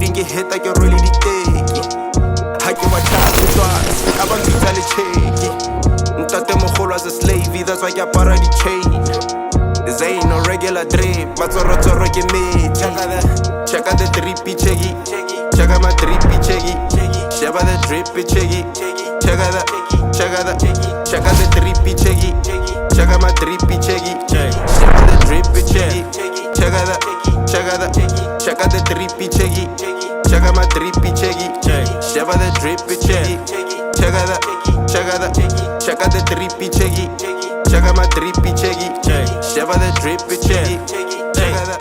fucking get hit like you're really the I can watch out to twice. I want to tell it check. Ntate Mogolo as a slave, that's why I para the chain. This ain't no regular drip, Matsoro get me. Check out the drippy checky. Check out my drippy checky. Check out the drippy checky. Check out the drippy checky. Check out my drippy checky. Check out the drippy checky. Check out the drippy checky. Check out my drippy checky. Check out the drippy checky. Check out the drippy checky. Check out my drippy checky. Check out the drippy checky. Check out the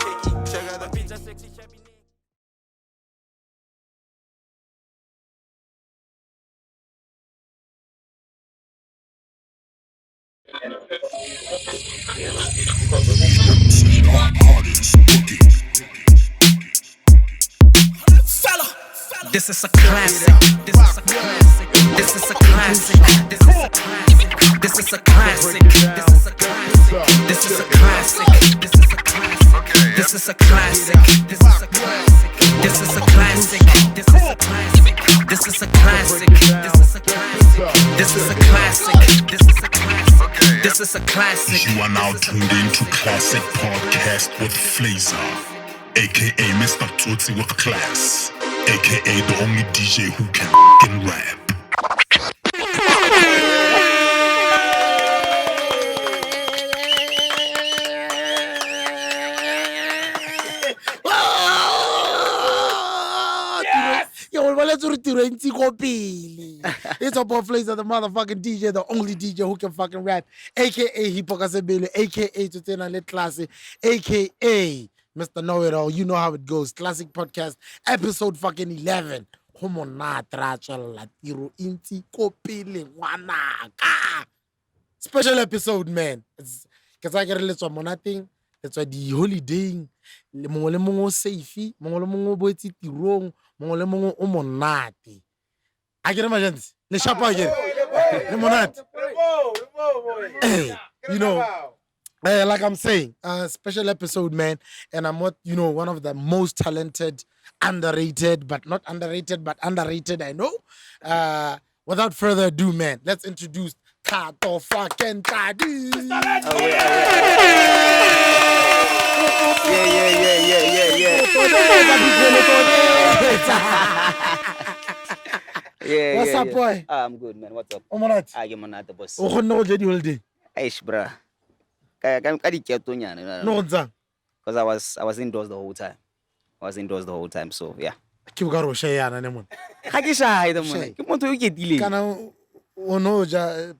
This is a classic. This is a classic. This is a classic. This is a classic. This is a classic. This is a classic. This is a classic. This is a classic. This is a classic. This is a classic. This is a classic. This is a classic. This is a classic. This is a classic. This is a classic. You are now tuned into Classic Podcast with Flazer, aka Mr. Tsotsi with Klass, aka the only DJ who can f***ing rap. It's up on Flazer, the motherfucking DJ, the only DJ who can fucking rap, aka Hipokasebele, aka Tutena Klass, aka Mr. Know-It-All. You know how it goes. Classic Podcast, episode fucking 11. Come on, special episode, man. It's because I get a little monating. That's why the holiday, mongwe le mongwe o safe, mongwe le mongwe o boetse tirong, mongwe le mongwe o monate. I get emergency. Le shapa again. Le monate. You know, like I'm saying, special episode, man. And I'm what, you know, one of the most talented, underrated, but not underrated, but underrated, I know. Without further ado, man, let's introduce Thato fucking Tladi. Yeah. What's up, boy? I'm good, man. What's up? Omonat. I'm on the boss. O khonne go je di holiday. Eish, bruh. Ka di ketonyana. No ntsa. Because I was indoors the whole time. So, yeah. Ke go ro shayana ne mona. Ga ke shy the mona. Ke motho yo ketile. Kana o no ja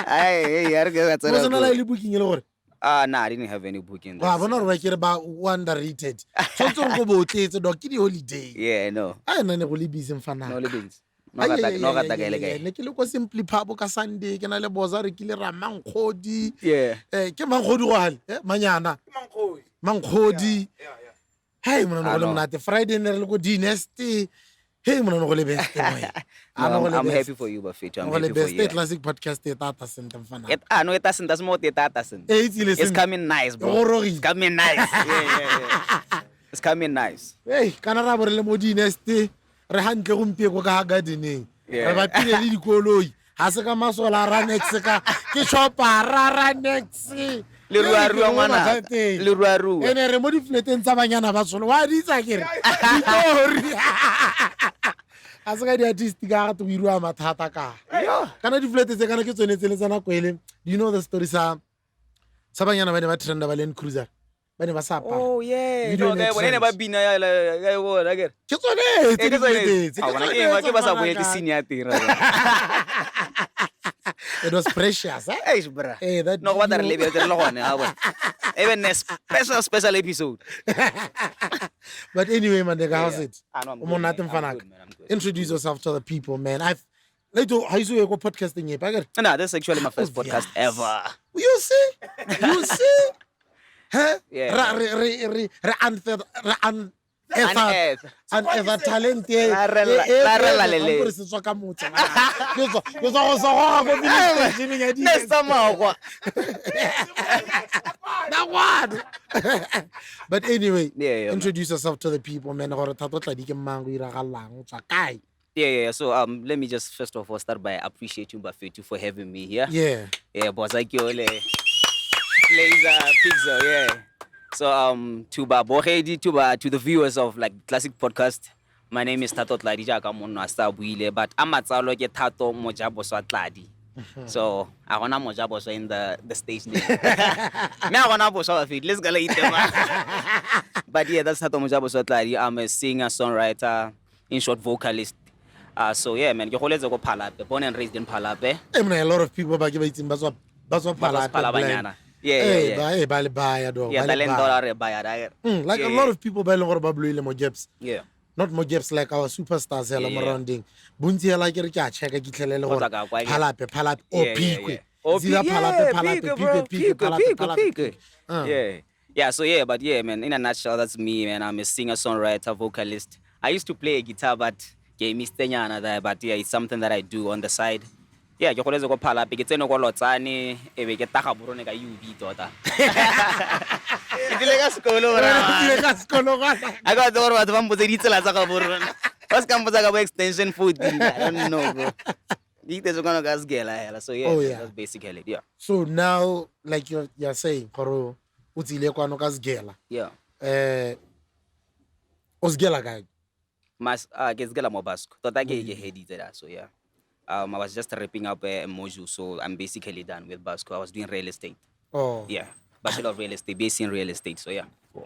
Hey, ya re ga tsela. What's not like booking le gore? Nah, I didn't have any booking. Wa bona re kere ba underrated. So go botetse do ke di holiday. Yeah, no. A nne go le busy mfana. No lebins. No ga ta gae. Ne ke le ko simply phabo ka Sunday ke na le BOZA re kile ra mangkhodi. Yeah. Ke mangkhodi go hale, manyana. Mangkhodi. Hey, mona no le monate Friday ne re le go dynasty. Hey, mona no go le best boy. I'm happy for you, Buffett. I'm happy for you. Classic podcast Thato mfana. No, it doesn't. That's more Thato. It's coming nice, bro. It's coming nice. Yeah. It's coming nice. Hey, kana ra bore le mo dynasty. Re hantle go mpie go ka gardening. Re ba pile le dikoloi. Ha se ka masola ra next ka ke chopa ra next. Le ruaru ngwana. Le ruaru. Ene re mo di fleteng tsa banyana ba solo. Wa di tsa kere. Ditori. Asaka di artist ka to irua mathata ka. Kana di flete tse kana ke tsone tse le tsana kwele. Do you know the story sa banyana ba ne ba trenda ba Land Cruiser? Ba ne ba sa pa. Oh yeah. No ga bona ne ba bina ya ga bona ke. Ke tsone tse di flete. Bona ke ba sa boye ke senior tira. It was precious, eh? Hey, bro. Hey, that no, what are you even a special episode. But anyway, man, how's it? I'm good. Introduce yourself to the people, man. How you go podcasting here? No, this is actually my first podcast ever. You see? Huh? Yeah. unearth talent La rela lele. se tswa ka motse ke tswa go soga go filling ya di Nesta magwa. that one. But anyway, Yeah, introduce yourself to the people, man. Gore Thato Tladi ke mang go iragalang o tswa kae? Yeah. So let me just first of all start by appreciating Bafetu for having me here. Yeah. Yeah, BOZA Flazer, Pixel, yeah. So to the viewers of like Classic Podcast, my name is Thato Tladi jaaka monna sa buile, but amatsalo ke Thato Mojaboswa Tladi. So I wanna Mojaboswa in the stage name. Me I wanna Boswa fit. Let's go eat them. But yeah, that's Thato Mojaboswa Tladi. I'm a singer, songwriter, in short vocalist. So yeah, man, ke goletse go Phalape, born and raised in Phalape. A lot of people ba ke ba itseng ba tswa Phalabanyana. Yeah. Yeah, Like a lot of people ba leng gore ba bloile mo gaps. Yeah. Not more gaps like our superstars hela mo rounding. Bontsi hela ke re ke a checka ke tlhelele gore Phalape o Pikwe. Zila Phalape. Yeah, so yeah, but yeah, man, in a nutshell, that's me, man. I'm a singer, songwriter, vocalist. I used to play guitar, but yeah, but yeah, it's something that I do on the side. Yeah, ke goletse go Phalape ke tseno go lotsane e be ke taga borone ka UB tota. Ke le ka sekolo ra. I got the batho ba mbotse ditsela tsa ga borone. What's come for the extension food? I don't know, bro. So yeah, that's basically it. Yeah. So now, like you're saying, Koro utsile kwano ka sgela. Yeah. Osgela guy. Mas ke sgela mo Basco. Tota ke headed that. So yeah. I was just wrapping up a module, so I'm basically done with Basco. I was doing real estate. Oh. Yeah. Bachelor of real estate, based in real estate. So yeah.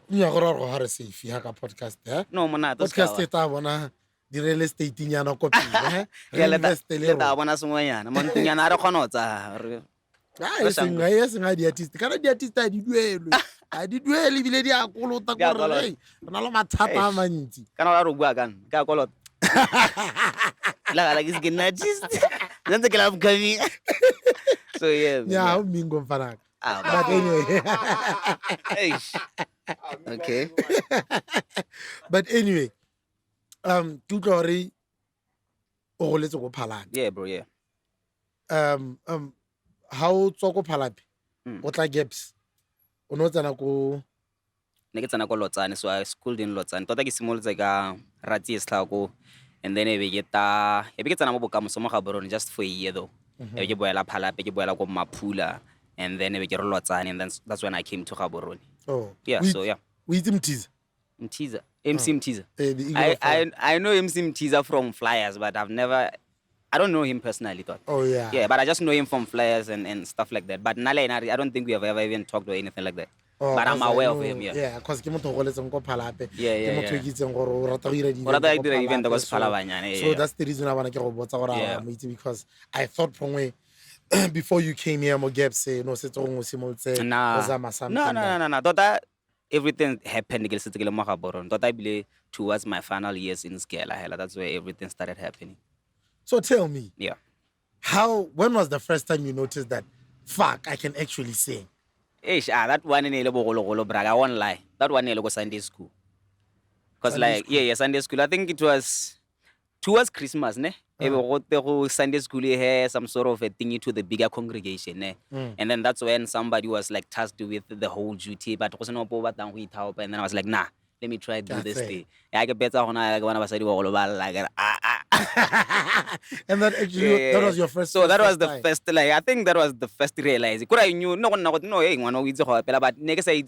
Yeah, go hare safe ya ka podcast eh. No, mona podcast ta bona di real estate nyana ko pele ya le ta bona sengwanyana montunyana re khona tsa re singa di artist kana di artist a di duelwe a di duele bile di a kolota gore hey rena le mathata a mantsi kana ra ro bua kan ka kolota la is getting artist then the club coming. So yeah mingo mfana but anyway okay. But anyway, tutori o goletse go Phalape. Yeah, bro, yeah. How tswa go Phalape? O tla gaps. O no tsana go ne ke tsana go Lotsane, so I schooled in Lotsane. Tota ke simolotse ka Ratsi Eslako, and then e be ke tsana mo bokamoso mo Gaborone just for a year though. E ke boela Phalape, ke boela go Mapula, and then e be ke re Lotsane, and then that's when I came to Gaborone. Oh. Yeah, so yeah. We Mtiza. MC Mtiza. I know MC Mtiza from Flyers, but I don't know him personally, though. Oh, yeah. Yeah, but I just know him from Flyers and stuff like that. But Nale, I don't think we have ever even talked or anything like that. Oh, but I'm aware of him, yeah. Yeah, because ke motho go letseng go Phalape. Yeah. Ke motho ke gore o rata go ira di. O rata go dira event go Phalabanyane. So that's the reason I want to go botsa gore I'm meeting, because I thought from way before you came here mo gaps no setso go simoltse BOZA something. No. Tota everything happened Tota bile towards my final years in Skela. That's where everything started happening. So tell me. Yeah. When was the first time you noticed that fuck I can actually sing? That one in Elebogolo brag, I won't lie. That one in Sunday school. Because like Sunday school. I think it was towards Christmas, ne? Sunday school here, some sort of a thingy to the bigger congregation, ne? And then that's when somebody was like tasked with the whole duty, but and then I was like, nah, let me try to do this thing. I get better when I was like and that actually that was your first. So that was the first, like I think that was the first realizing. Could I knew no but next I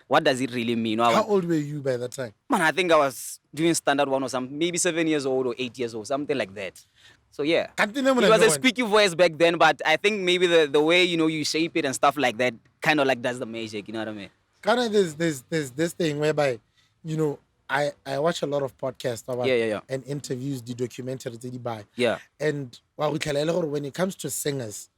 what does it really mean? How old were you by that time? Man, I think I was doing standard 1 or something, maybe 7 years old or 8 years old, something like that. So yeah, it was a squeaky voice back then, but I think maybe the way you shape it and stuff like that kind of like does the magic. You know what I mean? Kind of there's this thing whereby I watch a lot of podcasts about and interviews, the documentaries Yeah. And when it comes to singers,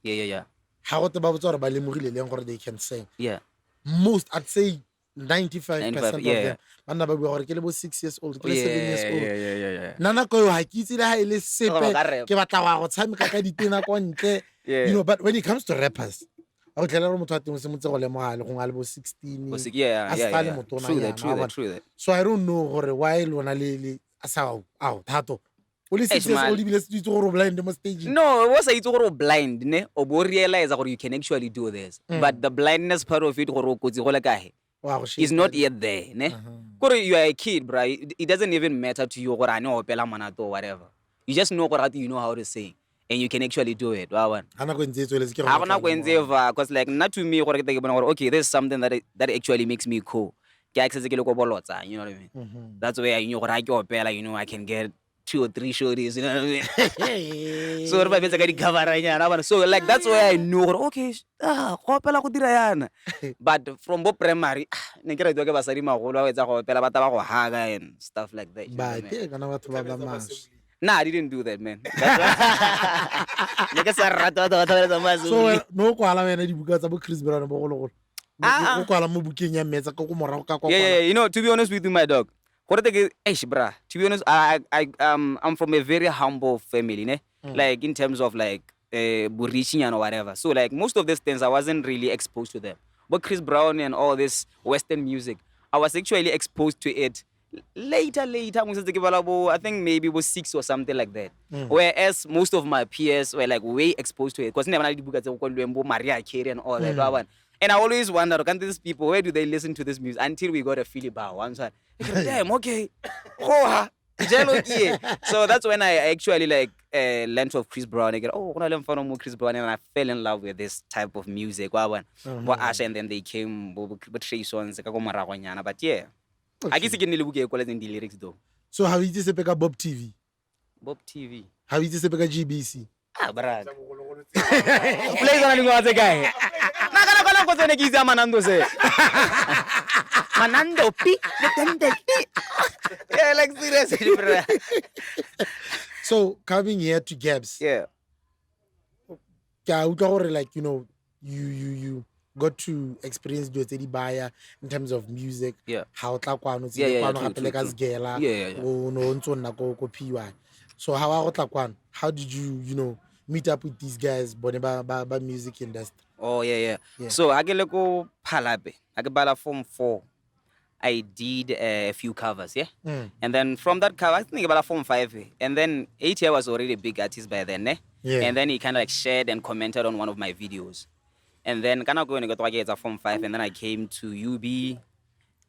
how they can sing. Yeah. Most, I'd say 95% of them. Man, 6 years old, 7 years old. Yeah. Nana ko ha ke itse le ha ile sepe ke batla wa go tshameka ka ditena ko ntle. But when it comes to rappers, go tlhela re motho a teng se motse go lemoga le gongwe a le bo 16 Was it- yeah, a yeah, sa le yeah. motona True that, yana, true wa that, bona? true that. So I don't know gore why lona le a sa ao Thato o le 6 years man. old ebile se ditse gore o blind mo staging. No, it was it's gore blind, ne? O bo realize that you can actually do this. But the blindness part of it, gore o kotsi go le kae, Wa go is shake not that. yet there, ne? Gore you are a kid, bro. It doesn't even matter to you gore ane opela manato or whatever. You just know gore you know how to sing and you can actually do it. Wa bona? Ha nako e ntse e tsweletse ke I gore gonna go and because like not to me gore ke take bona gore okay, there's something that actually makes me cool. Ke access ke le go bolotsa, you know what I mean? That's where you know gore I ke opela, you know I can get 2 or 3 shorties, you know what I mean? So re ba betsa ka di cover nyana bana. So like that's where I know gore okay, go opela go dira yana. But from bo primary ne ke re ke basadi magolo wa etsa go opela bata ba go haga and stuff like that. You know what I ba mean? te kana batho ba ba maswe. Nah, I didn't do that, man. That's why. Ne ke sa rata batho ba tsa maso. So no kwala wena dibuka tsa bo Chris Brown bo gologolo o kwala mo bukeng ya metsa ka go morago ka kwa Yeah. You know, to be honest with you, my dog. Bra. To be honest, I'm from a very humble family, ne? Like in terms of like Burishian or whatever. So like most of these things I wasn't really exposed to them. But Chris Brown and all this Western music, I was actually exposed to it later. I think maybe it was 6 or something like that. Whereas most of my peers were like way exposed to it. Because Maria Carey and all that. And I always wonder, can these people, where do they listen to this music? Until we got a Philly bar one time. Damn, okay. So that's when I actually like learned of Chris Brown. I get, when I learned from Chris Brown, and I fell in love with this type of music. But Asha, and then they came with Trey songs. But yeah, I guess you can look at the lyrics though. So how you just pick up Bob TV? Bob TV. How you just pick up GBC? Brad. Flazer ni ngwaze kae. Nakana go tsene ke itse manando se. Manando pi. Yeah, like seriously, bro. So coming here to Gabs. Yeah. Like, you know, you got to experience the Teddy Baya in terms of music. Yeah. How Tlakwano True. So how did you meet up with these guys ba music industry? Oh yeah. So I get go Palabe. I get bala form 4. I did a few covers, yeah. And then from that cover, I think about form 5. And then ATI was already a big artist by then, eh? Yeah. And then he kind of like shared and commented on one of my videos. And then kind of going to go to form 5, and then I came to UB.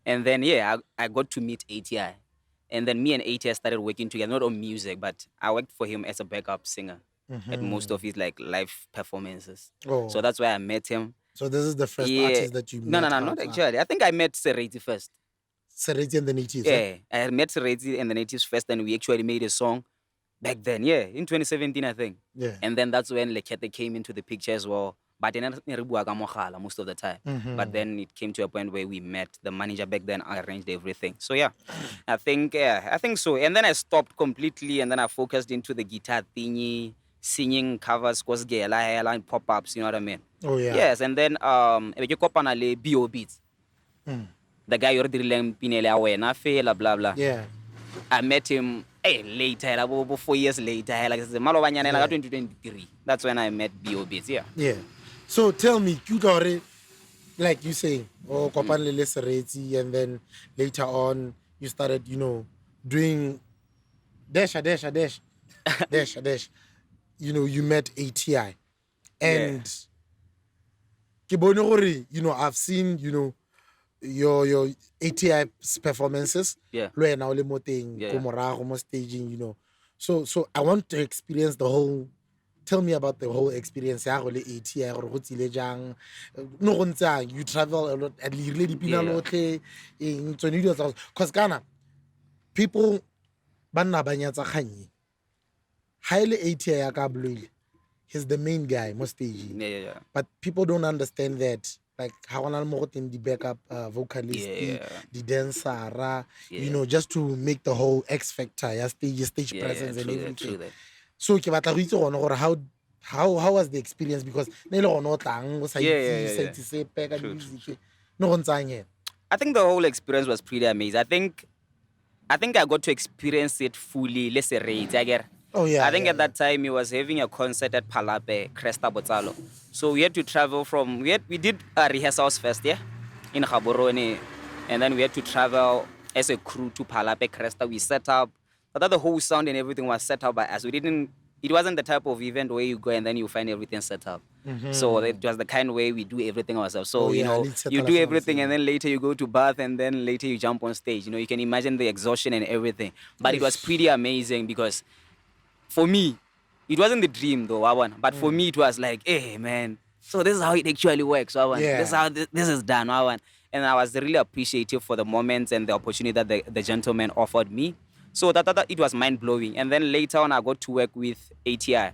And then I got to meet ATI. And then me and ATI started working together, not on music, but I worked for him as a backup singer at most of his like live performances. Oh. So that's why I met him. So this is the first artist that you met? No, not actually. I think I met Sereetsi first. Sereetsi and the Natives? Yeah, I had met Sereetsi and the Natives first, and we actually made a song back then, in 2017, I think. Yeah. And then that's when Lekete came into the picture as well. But then most of the time. But then it came to a point where we met. The manager back then arranged everything. So I think so. And then I stopped completely, and then I focused into the guitar thingy, singing covers, and pop-ups, you know what I mean? Oh yeah. Yes, and then BO Beats. The guy you're dealing blah blah. Yeah. I met him later, 4 years later, like 2023. That's when I met BO Beats, Yeah. So tell me, like you saying, Kopanlele Sereetsi, and then later on you started, doing dash. You met ATI. And I've seen, your ATI performances. Yeah. Staging, So I want to experience the whole. Tell me about the whole experience. ATI you travel a lot because Ghana people highly ATI he's the main guy most staging. Yeah. But people don't understand that. Like how the backup vocalist, the dancer, just to make the whole X factor, stage presence and everything. So how was the experience? Because I think the whole experience was pretty amazing. I think I got to experience it fully. Let's say, Oh, yeah, I think yeah, at that time he was having a concert at Palape, Cresta Botsalo. So we had to travel from, we did rehearsals first, yeah, in Gaborone. And then we had to travel as a crew to Palape, Cresta. We set up, but that the whole sound and everything was set up by us. It wasn't the type of event where you go and then you find everything set up. So it was the kind of way we do everything ourselves. So, Oh, you yeah, know, need set you up do sounds, everything yeah. and then later you go to bath and then later you jump on stage. You know, you can imagine the exhaustion and everything. But it was pretty amazing because for me, it wasn't the dream though, Wawan. But for me, it was like, hey, man, so this is how it actually works, Wawan. Yeah. This is how this is done, Wawan. And I was really appreciative for the moments and the opportunity that the gentleman offered me. So that it was mind-blowing. And then later on, I got to work with ATI.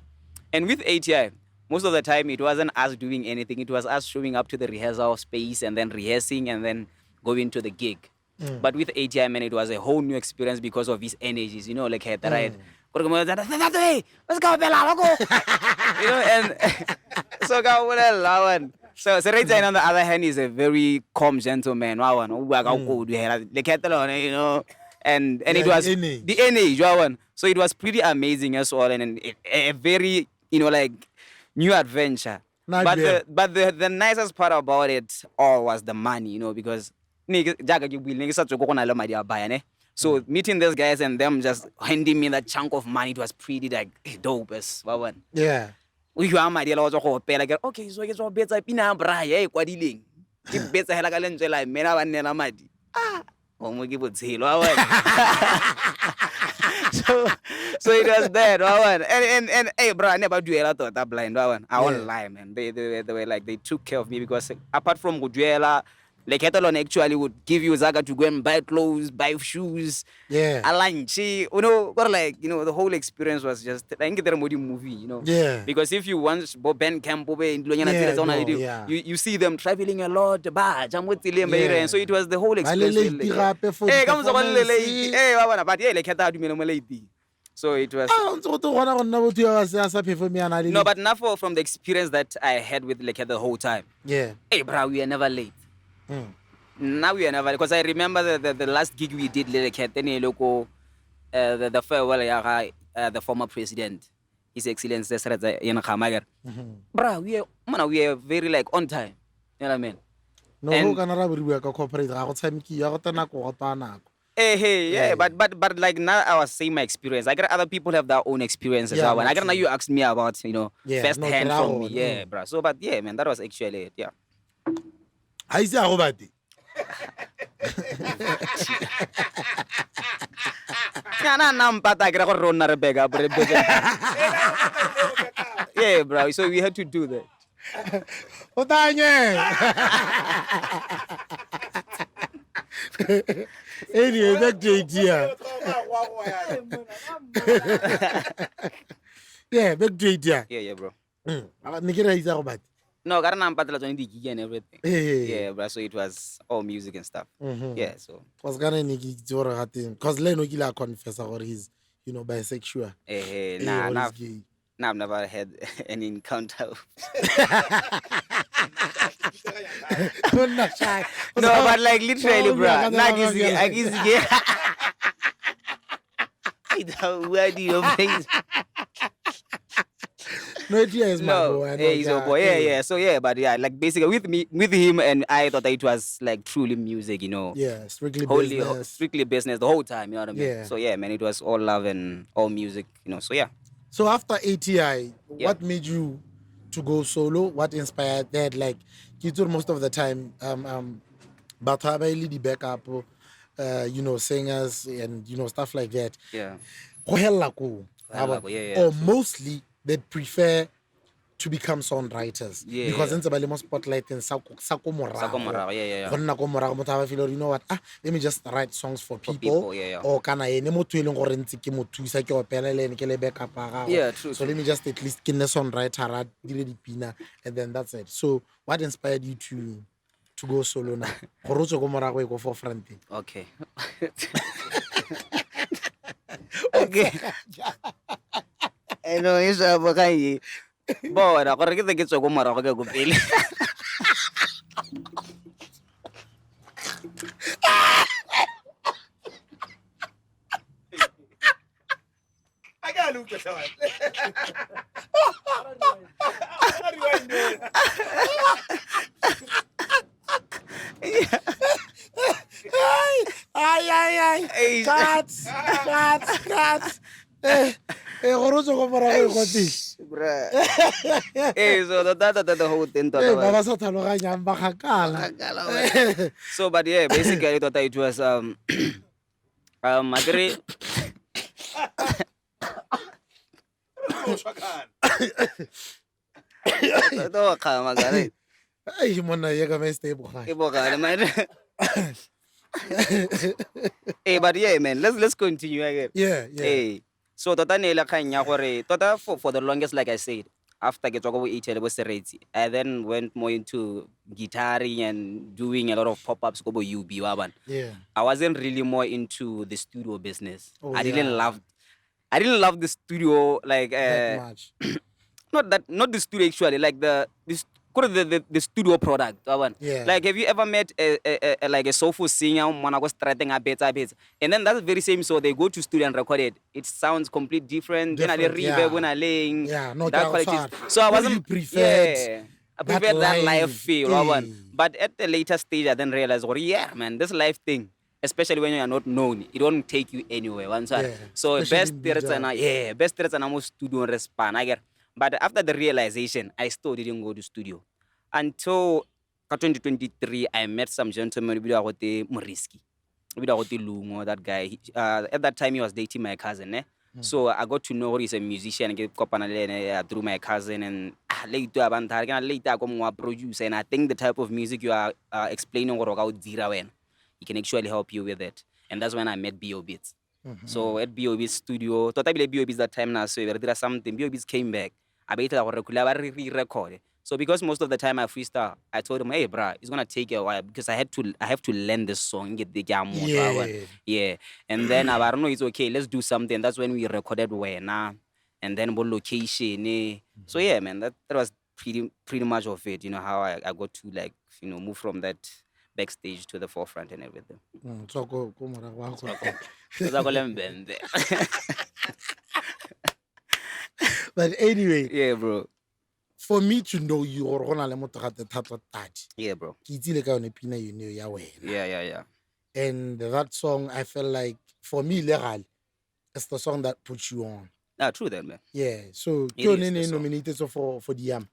And with ATI, most of the time, it wasn't us doing anything. It was us showing up to the rehearsal space and then rehearsing and then going to the gig. But with ATI, man, it was a whole new experience because of his energies, you know, like, hey, right? Hey, let's go, Bella, let's go. You know, and so so Sereetsi on the other hand is a very calm gentleman. You know, and Yeah, it was the energy. the energy. So it was pretty amazing as well, and a very, you know, like new adventure. Not But bad. the nicest part about it all was the money, you know, because so meeting those guys and them just handing me that chunk of money, it was pretty like dope as well. Yeah. Okay, so ke so betsa pina bra ya e kwadileng ke betsa hela ka lentswe la mena ba nnela madi o mo ke botshelo wa wena. So it was that one. And hey bro, I never do a lot of that blind one. I won't lie, man. They were like, they took care of me because apart from Guduela, like Hetalon actually would give you Zaga to go and buy clothes, buy shoes, Yeah. a lunch, you know, or like, you know, the whole experience was just like a movie, you know. Yeah. Because if you once Ben Camp Yeah. you see them traveling a lot, Yeah. so it was the whole Ba experience. le late gape for Hey, the come on, performance. hey, but yeah, like late. So it was Ah, ntse go te gona go nna botho yo a sa perform yana le no, but not from the experience that I had with like the whole time. Yeah. Hey, bro, we are never late. Now we are never, because I remember the last gig we did like the farewell the former president, His Excellency Sereetsi. Bro, we are very like on time. You know what I mean? No And- go kana ra bua ka corporate ga go tshameki ya go tana go ta nako. Hey, yeah, Yeah. but like now I was saying my experience. I got other people have their own experiences. Yeah, I got true. now you asked me about, you know, Yeah, first no, hand bravo, from me. Yeah, bro. So, but yeah, man, that was actually it. Yeah. Ha ise a go bate. Yeah, bro. So we had to do that. O tanye. Anyway, back to idea. Yeah, back to idea. Yeah, bro. Ne ke ra isa go bate. No, got an patela the gig and everything. Hey. Yeah, bro. So it was all music and stuff. Yeah, so Was gonna ne ke itse gore ga teng cuz le no kila confess gore he's, you know, bisexual. nah, or nah, he's gay. nah, I've never had any encounter. I'm not shy. No, but like literally, Oh, bro. yeah, Where do you face? No, it is my No, boy. I know, hey, he's your boy. Yeah. So yeah, but yeah, like basically with him, and I thought that it was like truly music, you know. Yeah, strictly Wholly, business. strictly business the whole time, you know what I mean? Yeah. So yeah, man, it was all love and all music, you know. So yeah. So after ATI, Yeah. what made you to go solo? What inspired that? Like, Kitur most of the time, but the backup, you know, singers and, you know, stuff like that. Yeah. Go hella cool. Yeah, Or mostly they prefer to become songwriters. Yeah, Because yeah. in the spotlight and sa ko morago. Yeah. Go nna ko morago, motho a ba feel, you know what, let me just write songs for people. people, yeah. Or kana ene motho e leng gore ntse ke mo thusa ke opela le ene ke le backup a gagwe. Yeah, true, So true. let me just at least ke nne songwriter ra dire dipina, and then that's it. So what inspired you to go solo now? Gore o tswe ko morago e go for front. Okay. Okay. I know it's a boy. Boy, I gotta get the kids to go morago go pele. Hey. Cuts. Gore o tswa ko morago e goteng. Hey, so that's the whole thing. Ba ba sa tlhaloganyang ba kgakala. So, but yeah, basically, it was Magri. Ai monna ye ka me stable ga. Hey, but yeah, man, let's continue again. Yeah. Hey, so tota nela kanya gore tota for the longest, like I said, after get go ATI with Sereetsi, I then went more into guitaring and doing a lot of pop-ups go UB waban. Yeah. I wasn't really more into the studio business. Oh, I didn't love the studio like That much. not the studio actually, like the studio product. Yeah. Like, have you ever met a like a soulful singer when I was starting a bit, and then that very same, so they go to studio and record it. It sounds completely different. When I reverb, when I laying, no, that quality. So I wasn't. I preferred that live feel. But at the later stage, I then realized, yeah, man, this live thing, especially when you are not known, it don't take you anywhere. So best there's an almost studio respan. I get. But after the realization, I still didn't go to studio. Until 2023, I met some gentleman, Moriski. That guy. At that time, he was dating my cousin. So I got to know he's a musician through my cousin. And later, I produce. And I think the type of music you are explaining, he can actually help you with it. And that's when I met B.O. Beats. So at B.O.B's studio, totally B.O.B's that time now, so there something. B.O.B's came back. I re-record. So because most of the time I freestyle, I told him, hey, bruh, it's gonna take a while because I have to learn this song, get the yeah. And then I don't know, it's okay, let's do something. That's when we recorded Wena, and then what location. So yeah, man, that was pretty much of it. You know how I got to like move from that backstage to the forefront and everything. But anyway, yeah, bro. For me to know you or Thato Tladi. Yeah, bro. Yeah. And that song, I felt like for me, legal, it's the song that puts you on. True then, man. Yeah. So you're nominated for the YAMA.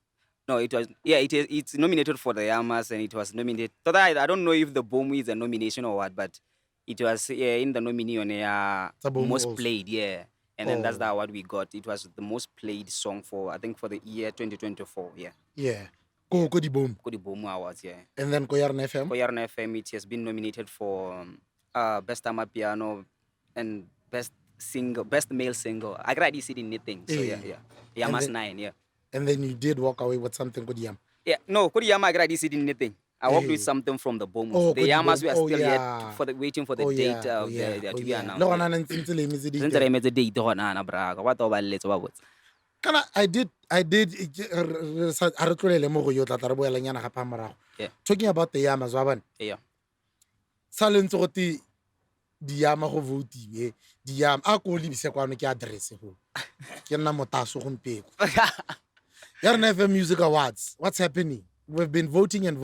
No, it was it's nominated for the YAMAs, and it was nominated. So I don't know if the Boom is a nomination or what, but it was in the nominee on most also played, yeah. And then that's the award we got. It was the most played song for, I think, for the year 2024, yeah. Yeah. Go the Boom. Go the Boom Awards, yeah. And then Koyarn FM? Koyarn FM, it has been nominated for Best Amapiano and Best Male Single. I already see anything, so yeah. YAMA's 9, yeah. And then you did walk away with something good YAMA? Yeah, no, good YAMA, I already see anything. I worked with something from the Boom. The YAMAs were still yet waiting for the date to be announced. No, talking about the YAMAs, yeah. Silence or the YAMA go vote the YAMA a ko libise kwa no ke address go ke nna motaso go mpeko YAMA Music Awards. What's happening? We've been voting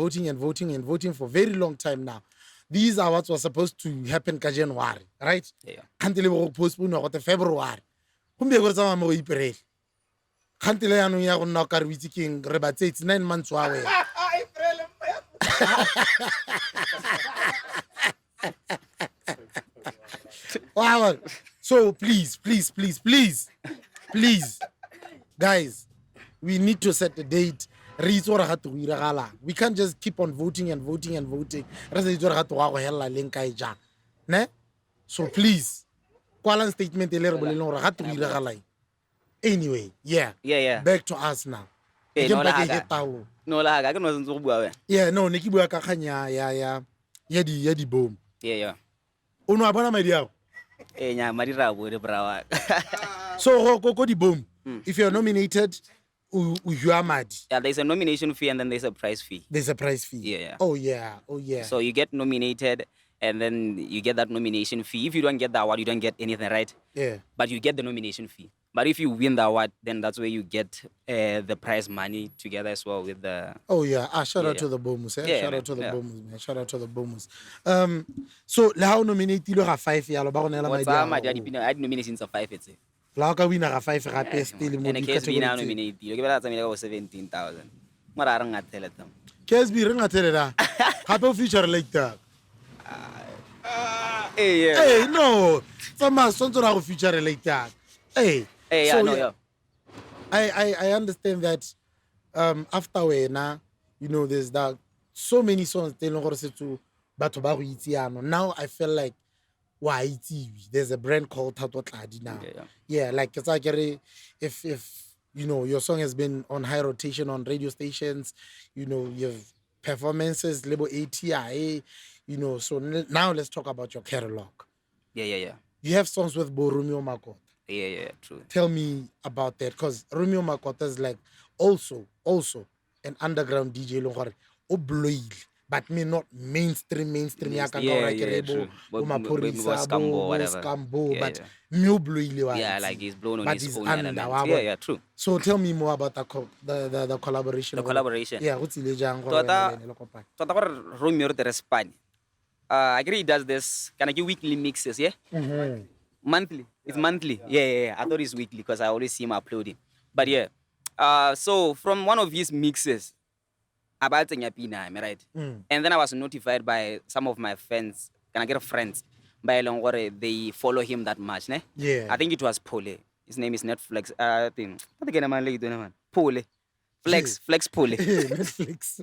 for a very long time now. These awards were supposed to happen in January, right? Yeah. Until we postpone to February. Kumbe go tsama mo April. Until ya no ya go nna ka re witse keng re batse it's 9 months wa we. Wow. So please, guys, we need to set the date. We can't just keep on voting. So please, Kuala statement anyway, yeah. Back to us now. Yeah, no, Niki bua ka kanya ya di Boom. Yeah. Ono abona madi ao. Nya madira bo de brawa. So go di Boom. If you're nominated, you are mad. Yeah, there's a nomination fee and then there's a prize fee. There's a prize fee. Yeah. Oh yeah. So you get nominated and then you get that nomination fee. If you don't get the award, you don't get anything, right? Yeah. But you get the nomination fee. But if you win the award, then that's where you get the prize money together as well with the. Oh yeah, shout Yeah, out to the Bomus. Yeah, Shout man, out to the yeah. Bomus, man. Shout out to the Bomus. So le ha o nominated ga 5 yalo ba go nela What's madi up, a my gago. daddy? I had nominations of 5. It's La ka winner ga 5 gape still mo and di a case being category. nominated. You give that to 17,000. What I don't tell them. KSB ring a tell da. Gape o feature like that. Hey, yeah. Hey, no. Some sonto na go feature like that. Hey. Hey, yeah, so, no, yeah. I understand that after wena, you know, there's that so many songs telling gore se to batho ba go itse yana. Now I feel like YAMA. There's a brand called Thato Tladi now. Yeah, like it's like if you know your song has been on high rotation on radio stations, you know, you have performances, label ATI, you know. So now let's talk about your catalog. Yeah. You have songs with Romeo Makota. Yeah, true. Tell me about that, because Romeo Makota is like also an underground DJ longore o bloile, but me not mainstream Yeah, true. Bo Scambo, But me o bloile. Yeah, like he's blown on but his he's own under, element. Yeah, true. So tell me more about the collaboration. The collaboration. Yeah, what's illegal? Tota Romeo the Respani. I agree he does this. Can I give weekly mixes, yeah? Mm-hmm. Monthly. It's monthly. Yeah. I thought it's weekly because I always see him uploading. But yeah. So from one of his mixes, about Nyapina, am I right? And then I was notified by some of my friends. Can I get friends? By Longore, they follow him that much, ne? Yeah. I think it was Pole. His name is Netflix. I think Pole. Flex Pole. Netflix.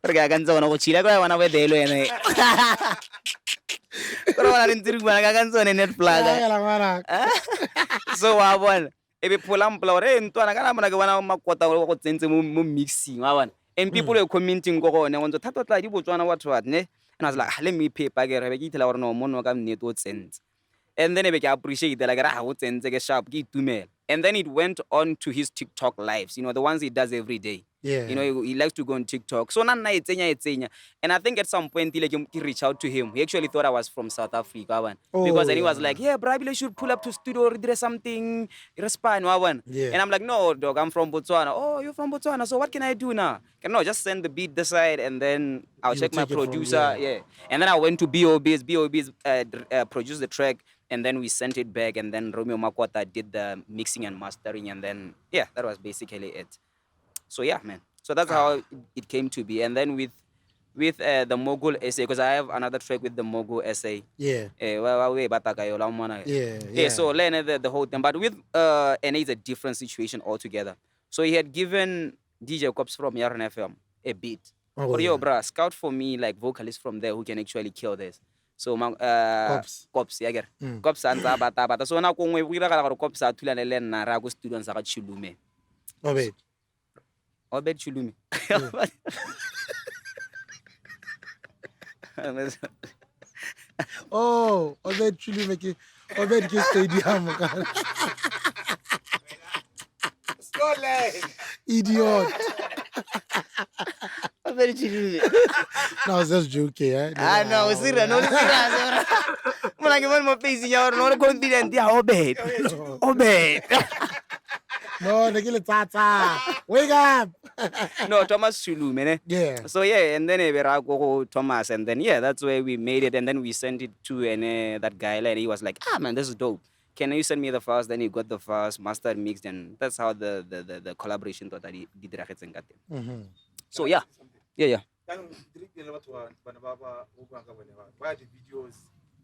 Perché canzone con Cile come vanno a vederlo e però la rintirugana la canzone nel flag so wa bona e be polampla ore ntwana kana bona ke bona makota go tsentse mo mixing wa bona and people are commenting go gone want to Thato Tladi botswana what ne, and I was like let me pay pa ke re be ke itela gore no mono ka nnete o tsentse, and then e be ke appreciate like ra go tsentse ke sharp ke itumela. And then it went on to his TikTok lives, you know, the ones he does every day. Yeah. You know, he likes to go on TikTok. So, and I think at some point, he reached out to him. He actually thought I was from South Africa. Because then he was like, yeah, bro, I should pull up to studio, do something, respond. Yeah. And I'm like, no, dog, I'm from Botswana. Oh, you're from Botswana. So what can I do now? No, just send the beat this side, and then I'll check my producer. Yeah. And then I went to BOB's. BOB's produced the track. And then we sent it back, and then Romeo Makota did the mixing and mastering, and then, yeah, that was basically it. So, yeah, man. So that's how it came to be. And then with the Mogul essay, because I have another track with the Mogul essay. Yeah. Yeah. Yeah. So, the whole thing. But with NA, it's a different situation altogether. So he had given DJ Cops from Yarn FM a beat. Yo, bruh, scout for me, like, vocalists from there who can actually kill this. So Cops ya get Cops antsa bata so na kongwe go ira ga Cops a thulane le nna ra go students ga Chulume Obed Chulume oh Obed Chulume ke Obed ke stadium ka idiot. No, I was just joking. No, serious. I'm like, one more face in your not confident. Yeah, Obed. No, they kill it. Wake up. No, Thomas Chulu, man. Yeah. So yeah, and then I go Thomas, and then yeah, that's where we made it, and then we sent it to that guy, and he was like, man, this is dope. Can you send me the files? Then he got the files, mastered, mixed, and that's how the collaboration that I did. So yeah. Why the videos,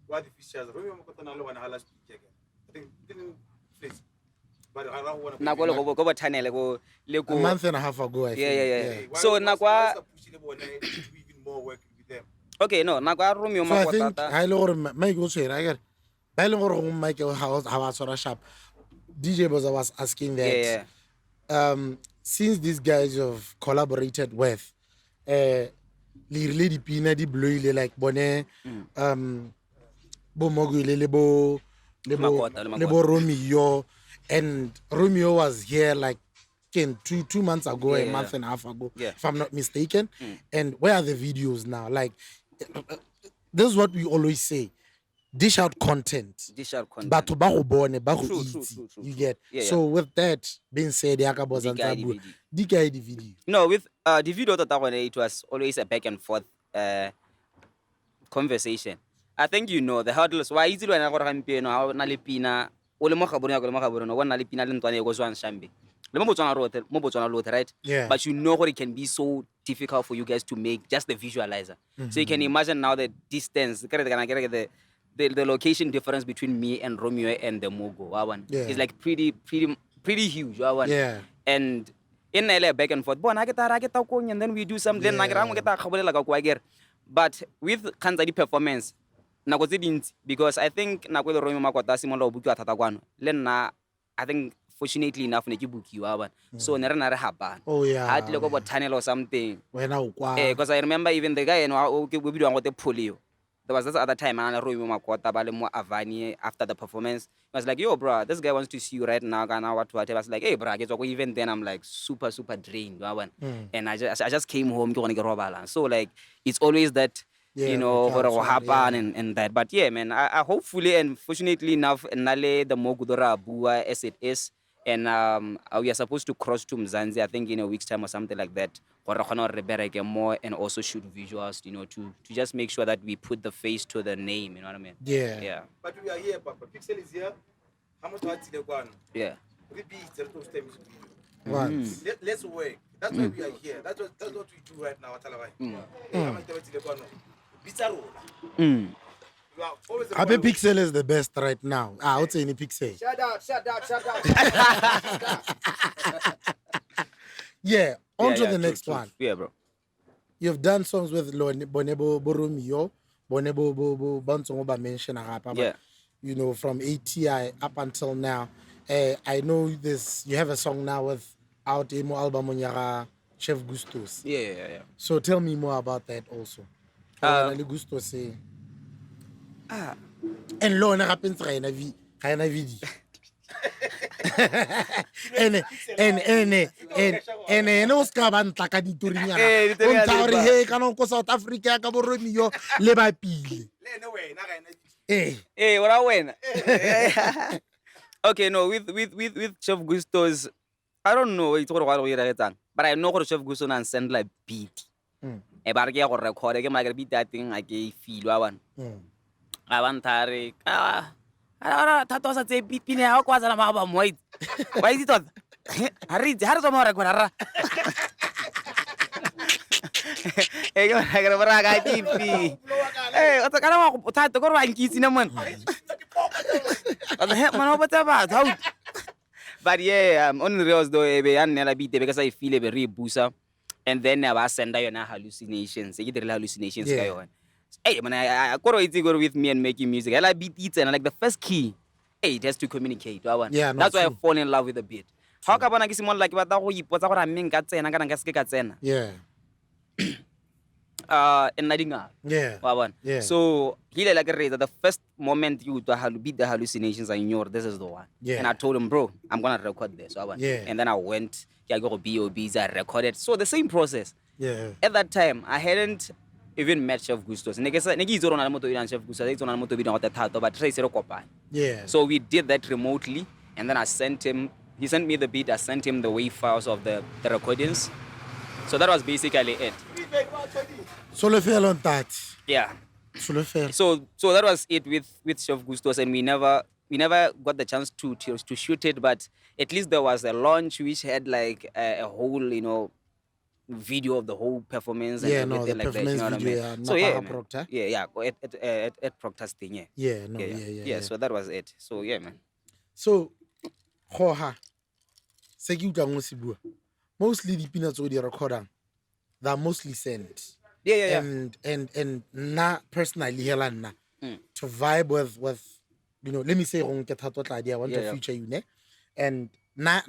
why the features? I think didn't place. But I don't want to. A month and a half ago, I think. Yeah. So Nakwa even more work with them. Okay, no, Nakwa Romeo So I think I look Mike was here. I get I look Mike how sort sharp. DJ BOZA was asking that since these guys have collaborated with li pina di bloile like bone bo Mogule lebo Romeo, and Romeo was here like 2 months ago, a month and a half ago, if I'm not mistaken. And where are the videos now? Like this is what we always say. dish out content. Dish out content. Batho ba go bone, ba go True, itse. true. You get. Yeah, So with that being said, ya ka BOZA Di kae ntse a bua, di-video? di kae di-video? No, with the video tota gone, it was always a back and forth conversation. I think you know the hurdles. Why is it when I go gampieno ha na le pina o le mo gabone ya go le mo gabone o na le pina le ntwane go tswang shambe. Le mo Botswana rote, right? Yeah. But you know what it can be so difficult for you guys to make just the visualizer. So you can imagine now the distance, the location difference between me and Romeo and the Mogo. Yeah. It's like pretty huge. Yeah. And in LA back and forth, and then we do something. But with Kanzadi performance, because I think I think fortunately enough so nare happen. Oh yeah. I had to look about tunnel or something. Wena Because I remember even the guy we do the polio. There was this other time and Avani after the performance. I was like, yo, bro, this guy wants to see you right now. I was like, hey, bro, even then I'm like super drained. And I just came home to get balance. So like it's always that you know what will happen and that. But yeah, man, I hopefully and fortunately enough, Nale the Mogudora Bua as it is. And we are supposed to cross to Mzanzi, I think in a week's time or something like that. More and also shoot visuals, you know, to just make sure that we put the face to the name, you know what I mean? Yeah. But we are here, Papa. Pixel is here. How much are you going? Yeah. We be there to stay music video. Right. Let's work. That's why we are here. That's what we do right now at Talawai. How much are you going? Bizarro. You are always I bet Pixel is the best right now. I would say any Pixel. Shut up. Yeah. On to the next one. Yeah, bro. You've done songs with Bonebo Boromio, Bonebo Bansongoba mention Yeah. you know, from ATI up until now. I know this. You have a song now with out Emo album on your Chef Gustos. Yeah. So tell me more about that also. Gusto say. And lo na happens ra ena video. ene o ska ba ntla ka diturinyana o ntla gore he kana ko South Africa ka Boromio le ba pile What win? Okay, no, with Chef Gusto's, I don't know it's what but I know what Chef Gusto and send like beat. But I record I beat that thing I gave feel one. I want Tariq. Thato sa tse pipine ha kwa tsana ba mo white. Why is it that? Hari so mo record. Hey, go ra bara ga pipi. Hey, o tsaka wa Thato go ra nkitsi na man. Man ba taba out. But yeah, on the reels though e be ya nela beat because I feel e be re busa. And then I was send yona hallucinations. E get hallucinations ka yona. Hey, man, I go with me and making music. I like beat it and like the first key. Hey, it has to communicate. Yeah, that's why I fall in love with the beat. How come I get someone like what I mean? Yeah. In Nadinga. Yeah. So he like a the first moment you beat the hallucinations, I knew this is the one. Yeah. And I told him, bro, I'm gonna record this. Yeah. And then I went, I go to BOBs, I recorded. So the same process. Yeah. At that time, I hadn't even met Chef Gustos. Yeah. So we did that remotely, and then he sent me the beat, I sent him the wave files of the recordings. So that was basically it. So le feel on that. Yeah. So le feel. So that was it with Chef Gustos, and we never got the chance to shoot it, but at least there was a launch which had like a whole, you know, video of the whole performance and everything like that. You know what I mean? So yeah, Proctor. Yeah, at Proctor's thing, yeah. Yeah. So that was it. So yeah, man. So, hoha, mostly the peanuts or the recording, they're mostly sent. Yeah. And na personally, Helena, to vibe with, you know, let me say, Thato Tladi, I want to feature you, ne? And na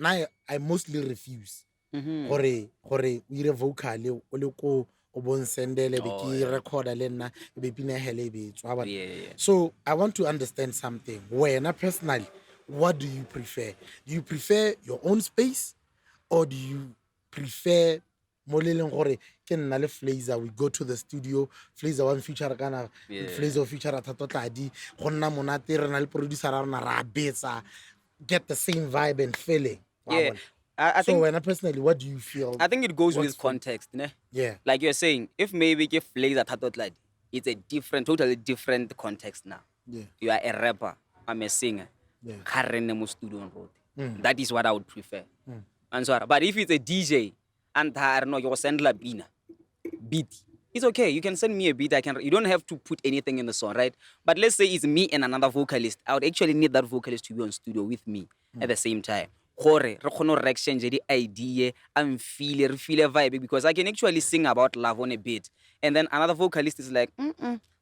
I mostly refuse. Gore we re vocal o le ko o bon sendele be ki recorder le nna be pina hele be tswa. So I want to understand something. When personally, what do you prefer? Do you prefer your own space or do you prefer mo le leng gore ke nna le Flazer, we go to the studio, Flazer one feature kana Flazer feature Thato Tladi, go nna monate re na le producer ra rona ra betsa, get the same vibe and feeling. Yeah. I So think when personally, what do you feel? I think it goes works with for- context, ne? Yeah. Like you're saying, if maybe give Flazer Thato Tladi, it's a totally different context now. Yeah. You are a rapper, I'm a singer. Yeah. Studio on road. That is what I would prefer. And so, but if it's a DJ and I don't know, you send la beat, it's okay. You can send me a beat. You don't have to put anything in the song, right? But let's say it's me and another vocalist. I would actually need that vocalist to be on studio with me at the same time. Re kgone re exchange the idea and feel a vibe, because I can actually sing about love on a beat, and then another vocalist is like,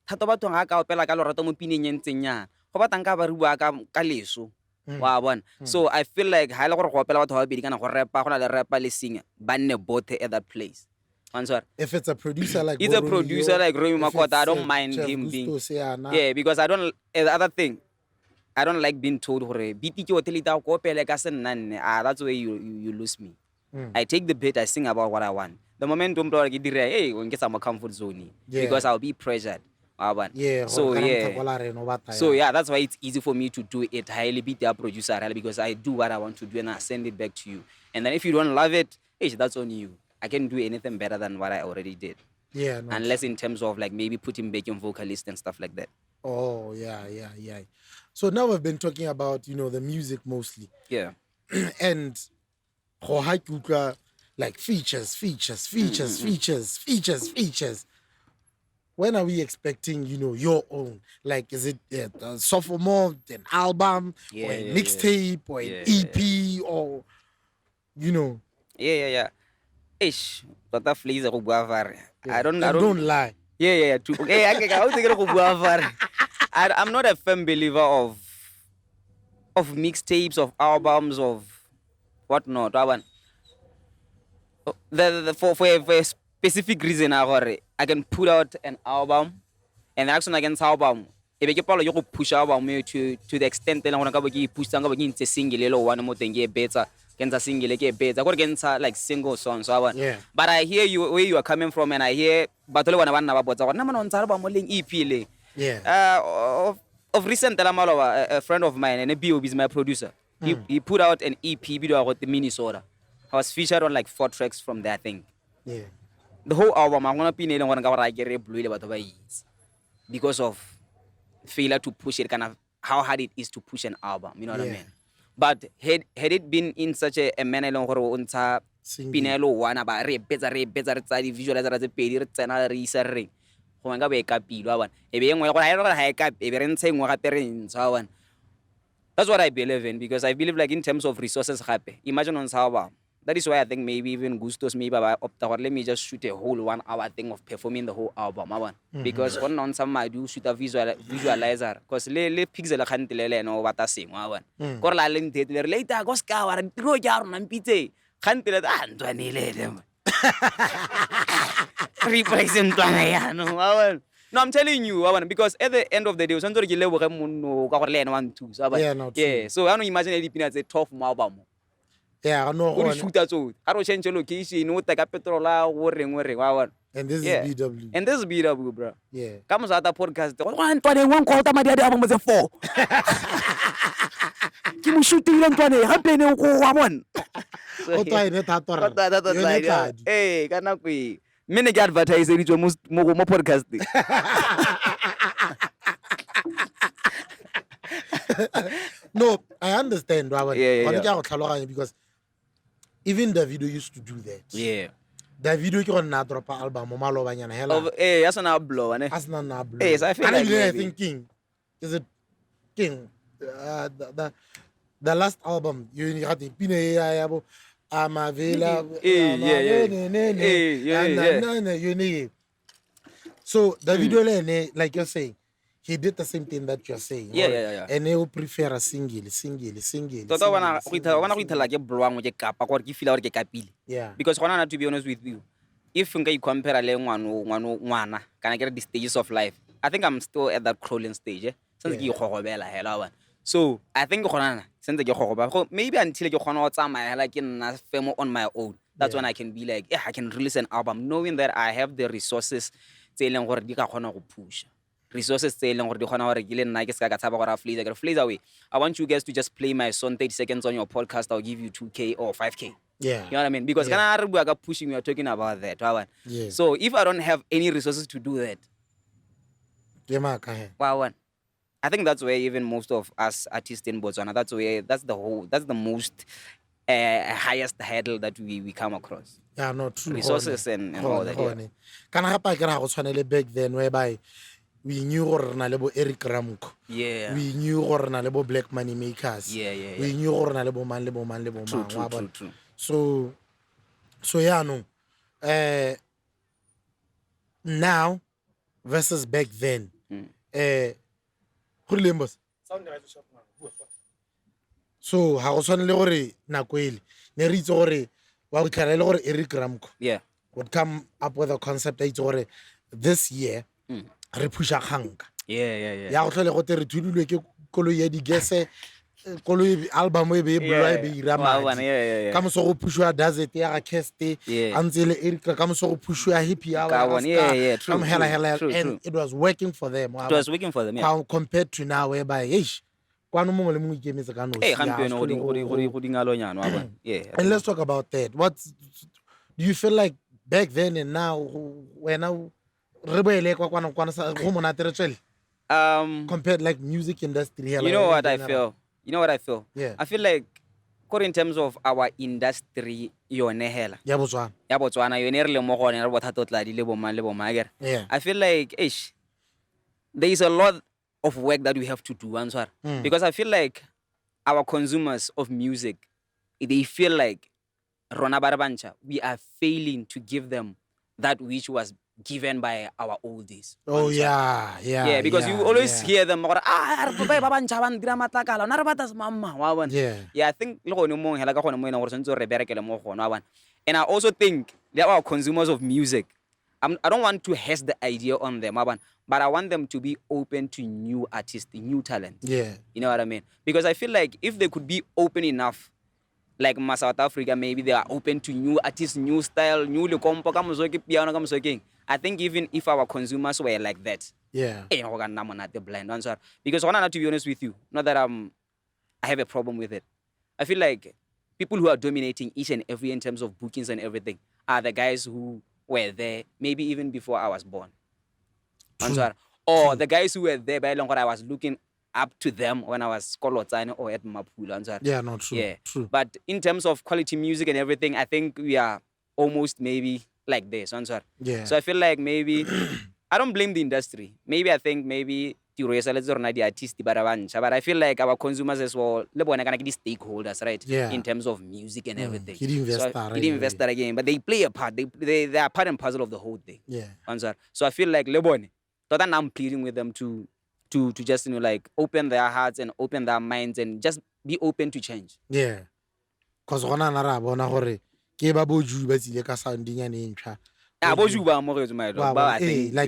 Thato batho ga ka opela ka lorato mo pineng e ntseng nya go batang ka ba re bua ka leso wa bona. So I feel like ha ile gore go opela batho ba bedi kana go rapa go na le rapa le singer ba nne both at that place. If it's a producer like it's a producer like Romy Makota, I don't mind him being because I don't the other thing, I don't like being told hore beat ke hotelita go opela ka se nna that's where you lose me. I take the beat, I sing about what I want. The moment don't like dire hey when get some comfort zone because I'll be pressured. So that's why it's easy for me to do it highly beat the producer because I do what I want to do and I send it back to you. And then if you don't love it, hey, that's on you. I can't do anything better than what I already did. Yeah. No, unless in terms of like maybe putting back in vocalist and stuff like that. Oh, yeah. So now we've been talking about, the music mostly. Yeah. And like features. When are we expecting, your own? Like, is it a sophomore, an album, or a mixtape, or an EP, or, Yeah. Ish, but that Flazer go bua vare. I don't lie. Yeah. Hey, I think go bua vare. I'm not a firm believer of mixtapes, of albums, of whatnot. For a specific reason, I can put out an album, and action against album. If you can push album to the extent that I want to push something into single, one more thing get better. Kenza single get better. I got kenza like single songs. But I hear you where you are coming from, and I hear battle one about what naman on album moling EP. Of recent, a friend of mine, and a BOB is my producer. He put out an EP video about the Minnesota. I was featured on like 4 tracks from that thing. Yeah. The whole album, I'm gonna be needing one guy get blue about because of failure to push it, kind of how hard it is to push an album. You know what I mean? But had it been in such a manner long unta Pinelo one about better visualizer as a pedi tsena re isa re go nga be ka pilo one e be engwe go ra ira ha ka e be re ntse engwe gape re ntsa one. That's what I believe in, because I believe like in terms of resources gape. Imagine on how that is why I think maybe even Gustos maybe let me just shoot a whole 1 hour thing of performing the whole album. Because on some I do shoot a visualizer because le pixel khantilele no bata sengwa one. Ko la leng date later go ska wa re tiro ja rona mpitse khantile ntwanile dem. Represent ntwana no. No, I'm telling you, because at the end of the day, so I don't imagine anything as a tough album. Yeah, I know. What shoot at all? I don't change location, no take a petrol or and this is BW. And this is BW, bro. Yeah. Come on, that podcast. One quarter my dad album was a 4. Keep shooting on 20. Happen to go one. Hey, cannot be. Many advertising it almost more podcast. No, I understand. Because even the video used to do that. Yeah. The video you can not drop album malo banyana hela. Eh, that's not blow, ane. That's not blow. Eh, so I feel like I think King. Is it King? The last album you had the Pine yabo Amavela. Yeah. So the video like you're saying, he did the same thing that you're saying. Yeah. And he will prefer a single. Tota wana go ithela ke blwang ke kapa gore ke feel gore ke kapile. Yeah. Because gona to be honest with you, if nka compare le ngwana kana ke the stages of life, I think I'm still at that crawling stage. Since ke gogobela hela one. So I think gona since ke gogoba maybe until ke gona go tsamaya hela ke nna femo on my own. That's when I can be like, yeah, I can release an album, knowing that I have the resources tse leng gore di ka kgona go pusha. Resources tse leng gore di kgona gore ke le nna ke ska ka tshaba gore Flazer. Flazer way, I want you guys to just play my song 30 seconds on your podcast. I'll give you 2K or 5K. Yeah. You know what I mean? Because kana re bua ka pushing, we are talking about that. Yeah. So if I don't have any resources to do that, I think that's where even most of us artists in Botswana, that's the most highest hurdle that we come across. Yeah, no, true. Resources and all that. Yeah. Kana hapa kera go tshwanele back then whereby we knew gore na le bo Eric Ramko. Yeah. We knew gore na le bo Black Money Makers. Yeah. We knew gore na le bo man. True. So yeah, no. Now versus back then. Go lembos. So ha go tshwanele gore nako ile ne re itse gore wa go tlhela le gore Eric Ramko would come up with a concept that gore this year re pusha khanka. Yeah. Ya go tlhole go te re thulilwe ke koloi ya digese koloi album e be bulwa e be ira madi ka moso go pushwa Desert ya ga Keste antse le Eric ka moso go pushwa Hippie ya yeah, true, and it was working for them. It was working for them, yeah. Compared to now whereby kwano mongwe le mongwe ikemetse ka nosi. And let's talk about that. Do you feel like back then and now when now compared like music industry? You know what I feel? Yeah. I feel like in terms of our industry, Botswana. I feel like there is a lot of work that we have to do, because I feel like our consumers of music, they feel like Rona Barabancha, we are failing to give them that which was given by our oldies. Oh yeah, because you always hear them I think and I also think they are our consumers of music. I don't want to hash the idea on them, but I want them to be open to new artists, new talent. Yeah. You know what I mean? Because I feel like if they could be open enough, like South Africa, maybe they are open to new artists, new style, new compo, piano. I think even if our consumers were like that, the blind answer. Because to be honest with you, not that I have a problem with it. I feel like people who are dominating each and every in terms of bookings and everything are the guys who were there maybe even before I was born. Or the guys who were there by long I was looking up to them when I was Kolotsane or at Mapula. Yeah, no, true. Yeah. True. But in terms of quality music and everything, I think we are almost maybe like this. Yeah. So I feel like maybe I don't blame the industry. Maybe I think maybe the artist, but I feel like our consumers as well, the stakeholders, right? Yeah. In terms of music and everything. He didn't invest again, but they play a part. They are part and parcel of the whole thing. Yeah. So I feel like Lebone, I'm pleading with them to just like open their hearts and open their minds and just be open to change. Yeah. Because rona nara bona gore ke ba boju ba tsile ka sounding ya ntsha. Like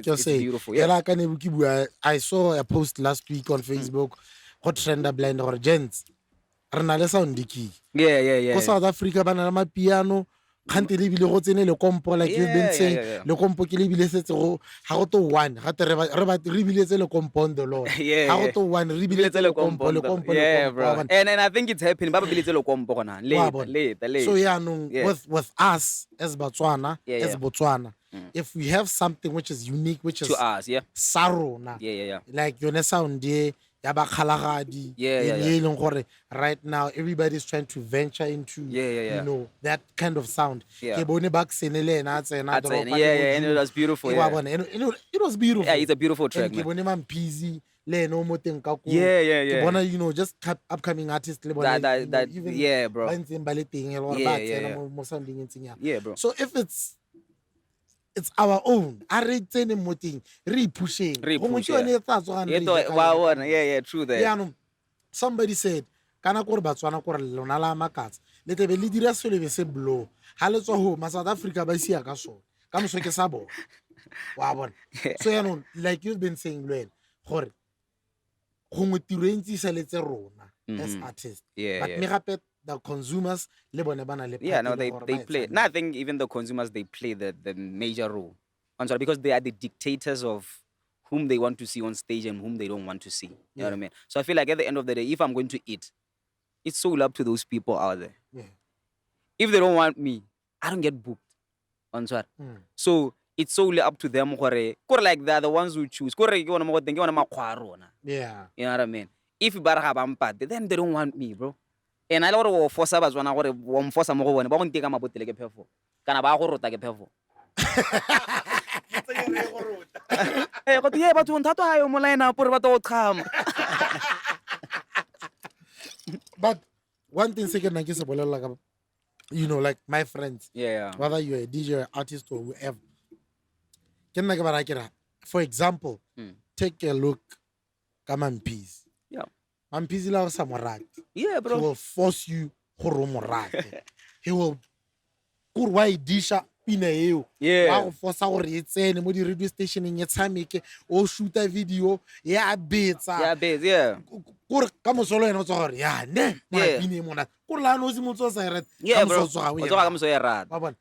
you're saying, beautiful. Yeah. I saw a post last week on Facebook. Hot trender blind or gents. Rena sound diki. Yeah. Ko South Africa ba na piano. Kante le bile go tsene le kompo like you've been saying. Le kompo ke le bile setse go ha go to one. Ga te re bile tse le kompo on the Lord. Ha go to one re bile tse le kompo. Yeah, bro. And I think it's happening. Ba bile tse le kompo gona. Late. So with us as Botswana, if we have something which is unique, which is to us, Sarona. Yeah. Like yone sound right now everybody's trying to venture into you know that kind of sound. Yeah. And it was beautiful. It was beautiful. Yeah, it's a beautiful track. Yeah. You know, just upcoming artists. Bro. Yeah, bro. So if it's our own. Pushing. Yeah, true that. Yeah, no. Somebody said, "Kana kor Botswana kor lona la makatsa. Le tebe le dira selo be se blow. Ha le tswa ho ma South Africa ba sia ka so. Ka moso ke sa bona." Wa bona. So you know, like you've been saying, Lwen, gore gongwe tiro ntse sa letse rona as artists. But me gape the consumers Yeah, no, they play. No, I think even the consumers, they play the major role. I'm sorry, because they are the dictators of whom they want to see on stage and whom they don't want to see. You know what I mean? So I feel like at the end of the day, if I'm going to eat, it's so up to those people out there. Yeah. If they don't want me, I don't get booked. So it's solely up to them. Like they're the ones who choose. Yeah. You know what I mean? If then they don't want me, bro. And I don't force us when I want force them over. But take them about the perfo. Can I buy a rota get perfo? Hey, but yeah, but Thato I am online for what come. But one thing second like you know, like my friends, whether you're a DJ or artist or whoever, for example, take a look at Mampies. Yeah. Mampies la samurai. Yeah, bro. He will force you to He will disha you. Yeah. Force our radio station in your time or shoot a video. Yeah, bits. Yeah, bits, yeah. Come solo and also, yeah,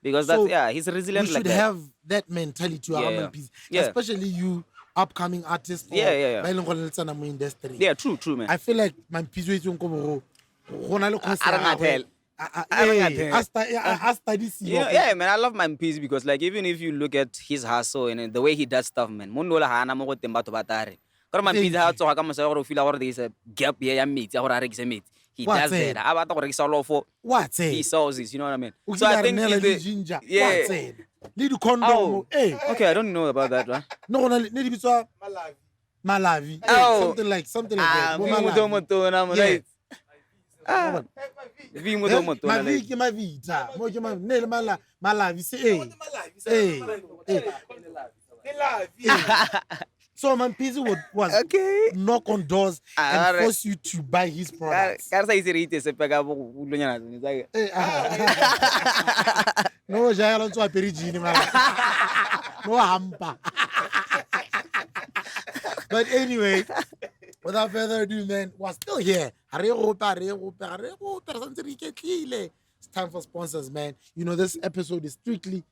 because that's he's resilient. We should have that mentality around peace, especially you upcoming artists. Industry. Yeah, true, man. I feel like my peace is yeah, man, I love my piece because like even if you look at his hustle and the way he does stuff, man, there's a gap here, he does that. He sells this, you know what I mean? So I think okay, I don't know about that, right? No, Malavi. Something like that. So man, Pizzi was knock on doors and force you to buy his products. No, Jailon to a perigini, no hamper. But anyway, without further ado, man, we're still here. It's time for sponsors, man. You know, this episode is strictly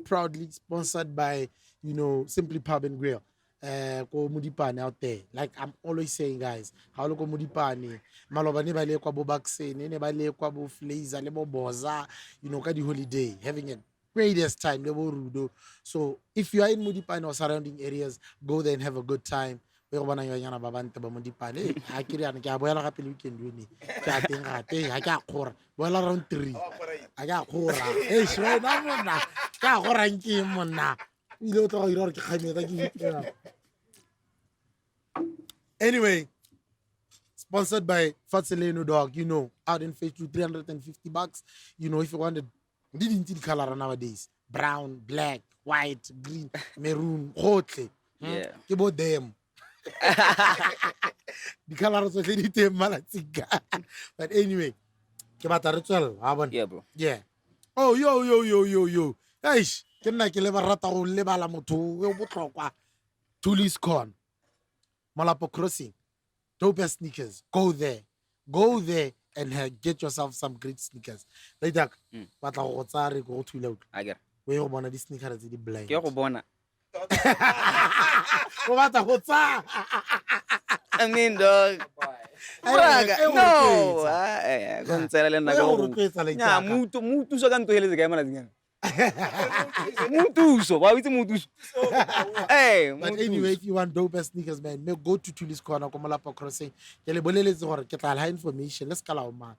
proudly sponsored by, you know, Simply Pub and Grill. Ko Mudipane out there. Like I'm always saying, guys, how look Mudipane, Maloba never lay kwa Bobaxe, never lay kwa Bo Flazer, lebo BOZA, you know, the holiday, having a greatest time, lebo Rudo. So if you are in Mudipane or surrounding areas, go there and have a good time. I can't around 3. I got anyway, sponsored by Fatseleno Dog, you know, out in Facebook, $350. You know, if you wanted, didn't see the color nowadays. Brown, black, white, green, maroon, hot. Yeah. About them. The color was really malatika. But anyway, yeah, bro. Yeah. Oh, yo. Eish, can I kill ever rata or lebala moto? Tulis Corn, Malapo Crossing, dope sneakers. Go there and get yourself some great sneakers. Like that, but I go too loud. I get. Where you want these sneakers the blind? I mean, dog. No. Hey, but anyway, if you want dope sneakers, man, go to Tulis Corner, Malapo Crossing. Get information. Let's call out, man.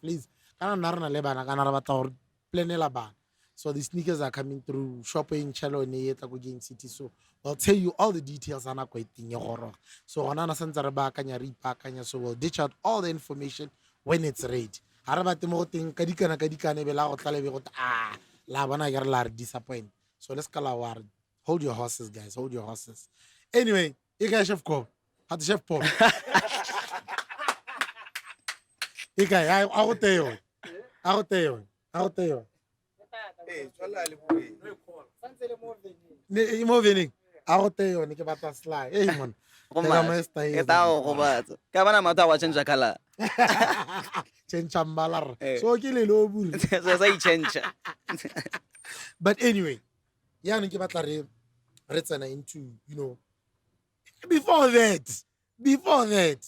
Please. So the sneakers are coming through. Shopping, Chelo, and City. So I'll tell you all the details. So so we'll ditch out all the information when it's ready. Disappoint. So let's call our hold your horses, guys. Hold your horses. Anyway, you guys chef call. Had the chef Paul. You guys, I'll tell you. a go te yone ke batla sly hey man Go Teka, match. my style Ke is tao go batsa. Ka bana mata wa change color. change mbalar Eh. so ke le lo buri So sa change. but anyway yana ke batla re tsena into before that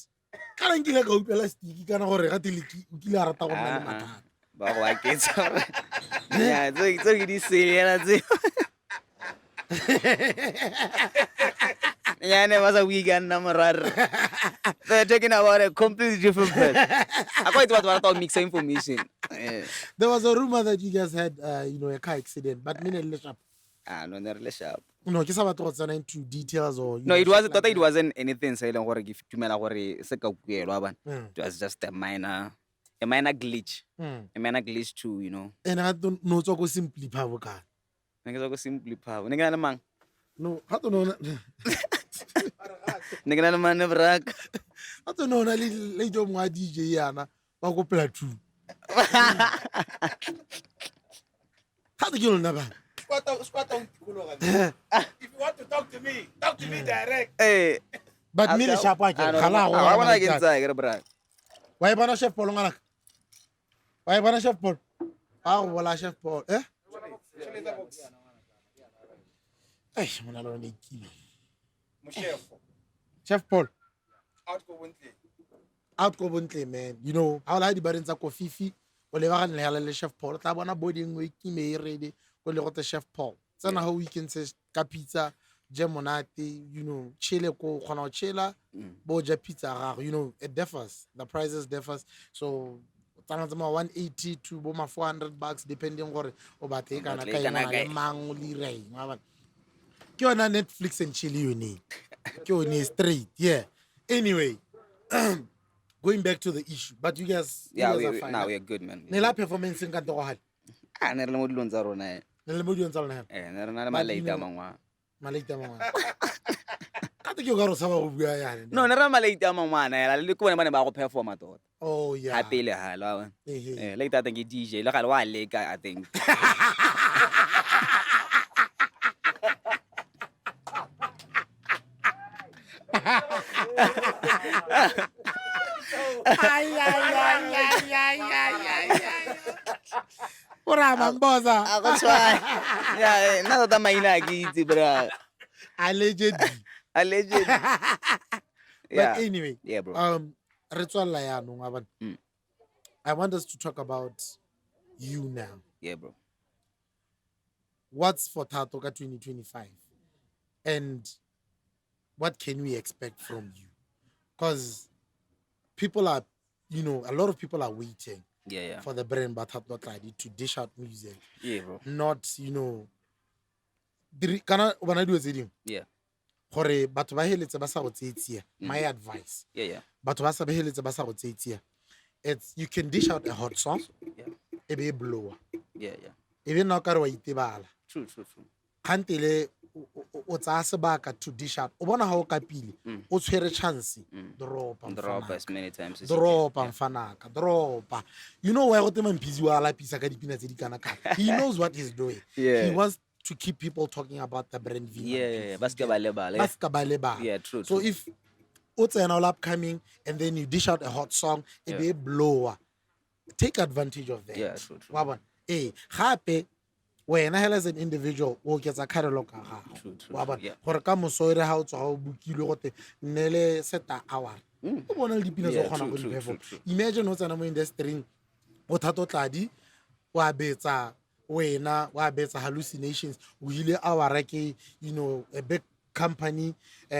kana nkile ka utlwela stiki kana gore ga teleki o kile a rata go nna le mathata Ba go aketsa. Ya, tso ke di sele tse. Yeah, never weekend number. They're talking about a completely different person. I quite what about mix information. Yeah. there was a rumor that you guys had a car accident but me le sharp No, not really sharp. no ke sa batla go tsena into details or No, it shit wasn't. like It that. wasn't anything. Say like gore give tumela gore se ka kuelwa ban. It was just a minor glitch. A minor glitch too, and I don't know go simply power car Nge go simply power. Nge na mang. no I don't know Nge na man brak. I don't know na le jo mwa DJ yana wa go plateau how do you know ba If you want to talk to me direct. Eh. but me le sharp wa ke khala go I wanna get inside, brak. wa e bona chef Paul ngala wa e bona chef Paul a go bola chef Paul eh mona lo ne ki chef Paul out go bontle man ha o la di bareng tsa kofifi o le ba ga nle le chef Paul tla bona body ngwe ki me ready go le go te chef Paul tsena ha weekend se ka pizza jemonate chile ko khona o chela bo ja pizza gago it differs the prices differs so tsana tsama 180 to bo ma $400 depending gore o batle e kana ka ena le mang le reng wa ke yona Netflix and chill yone ke yone straight yeah anyway going back to the issue but you guys are fine now we're good, man. ne la performance nka to go hal Ne re le mo dilong tsa rona. ne le mo di ntsa lona Ne re na le malaita mangwa. malaita mangwa ka te ke go sa ba go bua yana No, ne re na malaita mangwa na le ko bona ba ne ba go performa tota. oh yeah Ha pele ha la. Eh, Later I think DJ le ga le wa leka I think. ora mang BOZA Go try. Yeah, na tota maina ke itse bra. allegedly Yeah. but anyway Yeah, bro. re tswalla yanong abana I want us to talk about you now Yeah, bro. what's for Thato ka 2025 and what can we expect from you because people are a lot of people are waiting Yeah. for the brand but Thato Tladi to dish out music Yeah, bro. not kana bona di tse ding Yeah. gore batho ba heletse ba sa go tseetsia my advice Yeah. batho ba sa ba heletse ba sa go tseetsia it's you can dish out a hot song Yeah. e be e blower Yeah. e be nna o ka re wa itebala True. gantele o tsaya sebaka to dish out o bona ga o kapile o tshwere chance dropa Drop as many times as dropa mfanaka dropa why go tema mphizi wa lapisa ka dipina tse di kana kana he knows what he's doing Yeah. he wants to keep people talking about the brand Yeah. Baska ba lebala. Yeah, true. so if it's an all upcoming and then you dish out a hot song it be a blower take advantage of that Yeah, true. wa bona gape wena hela as an individual o ketsa catalog ka gago wa bona yeah. gore ka mosoire ha o tswa o bukile gote nnele seta hour o bona le dipina tse Yeah, go gona go true, di perform true. imagine o tsena mo industry o Thato Tladi wa betsa wena wa betsa hallucinations o ile hour ke a big company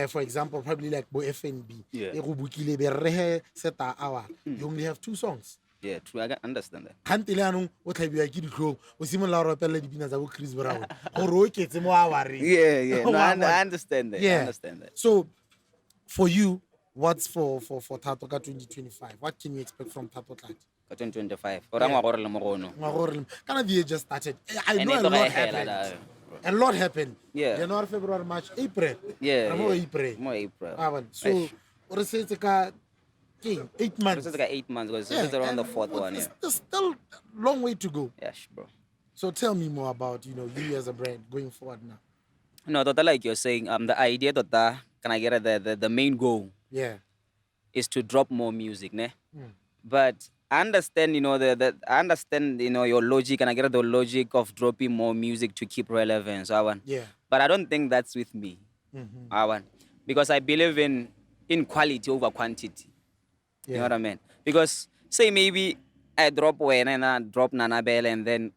for example probably like bo FNB Yeah. e go bukile be re seta hour you only have 2 songs Yeah, true. I can understand that. gantele anong o tlhabiwa ke ditlhong o simolola go rapela dipina tsa bo Chris Brown gore o ketse mo awareng Yeah. No, Wa I bona? understand that. Yeah. I understand that. So for you what's for Thato ka 2025 what can you expect from Thato Tladi 2025. Ora ngwa gore le mo gono. ngagore kana the year just started I And know it a lot hela happened da. a lot happened Yeah. January February March April Yeah. Mo April More April. so o re setse ka 8 months It's like 8 months because Yeah, it's around the and 4th one. Yeah. there's still a long way to go Yeah, bro. so tell me more about you as a brand going forward now No, tota like you're saying, the idea tota, can I get it, the main goal Yeah. is to drop more music, ne? But I understand, I understand, your logic, and I get the logic of dropping more music to keep relevance, I want. Yeah. But I don't think that's with me, I want, because I believe in quality over quantity. You know what I mean? Because say maybe I drop when and I drop Nanabel and then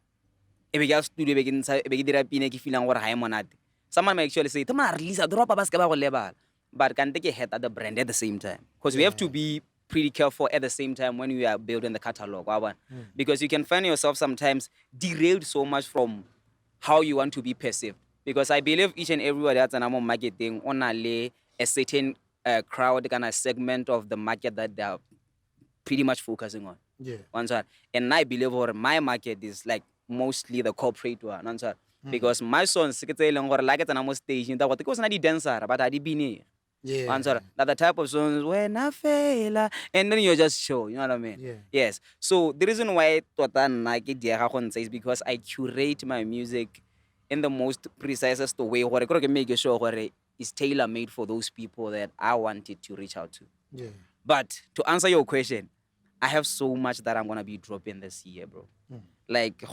if I get studio begin dira pina ki feeling gore ha e monate. Someone may actually say, "Tama release a drop ba ska ba go lebala." But can take a head at the brand at the same time. Because we have to be pretty careful at the same time when we are building the catalog. Because you can find yourself sometimes derailed so much from how you want to be perceived. Because I believe each and everywhere that's an marketing on a certain crowd kind of segment of the market that they are pretty much focusing on. Yeah. One side. And I believe my market is like mostly the corporate one. One side. Because my sons, like it's an stage, it was not the dancer, but I did be Yeah. one side. That the type of songs when I fail, and then you just show, you know what I mean? Yeah. Yes. So the reason why is because I curate my music in the most precisest way, where I can make sure where it's tailor made for those people that I wanted to reach out to. Yeah. But to answer your question, I have so much that I'm gonna be dropping this year, bro. Like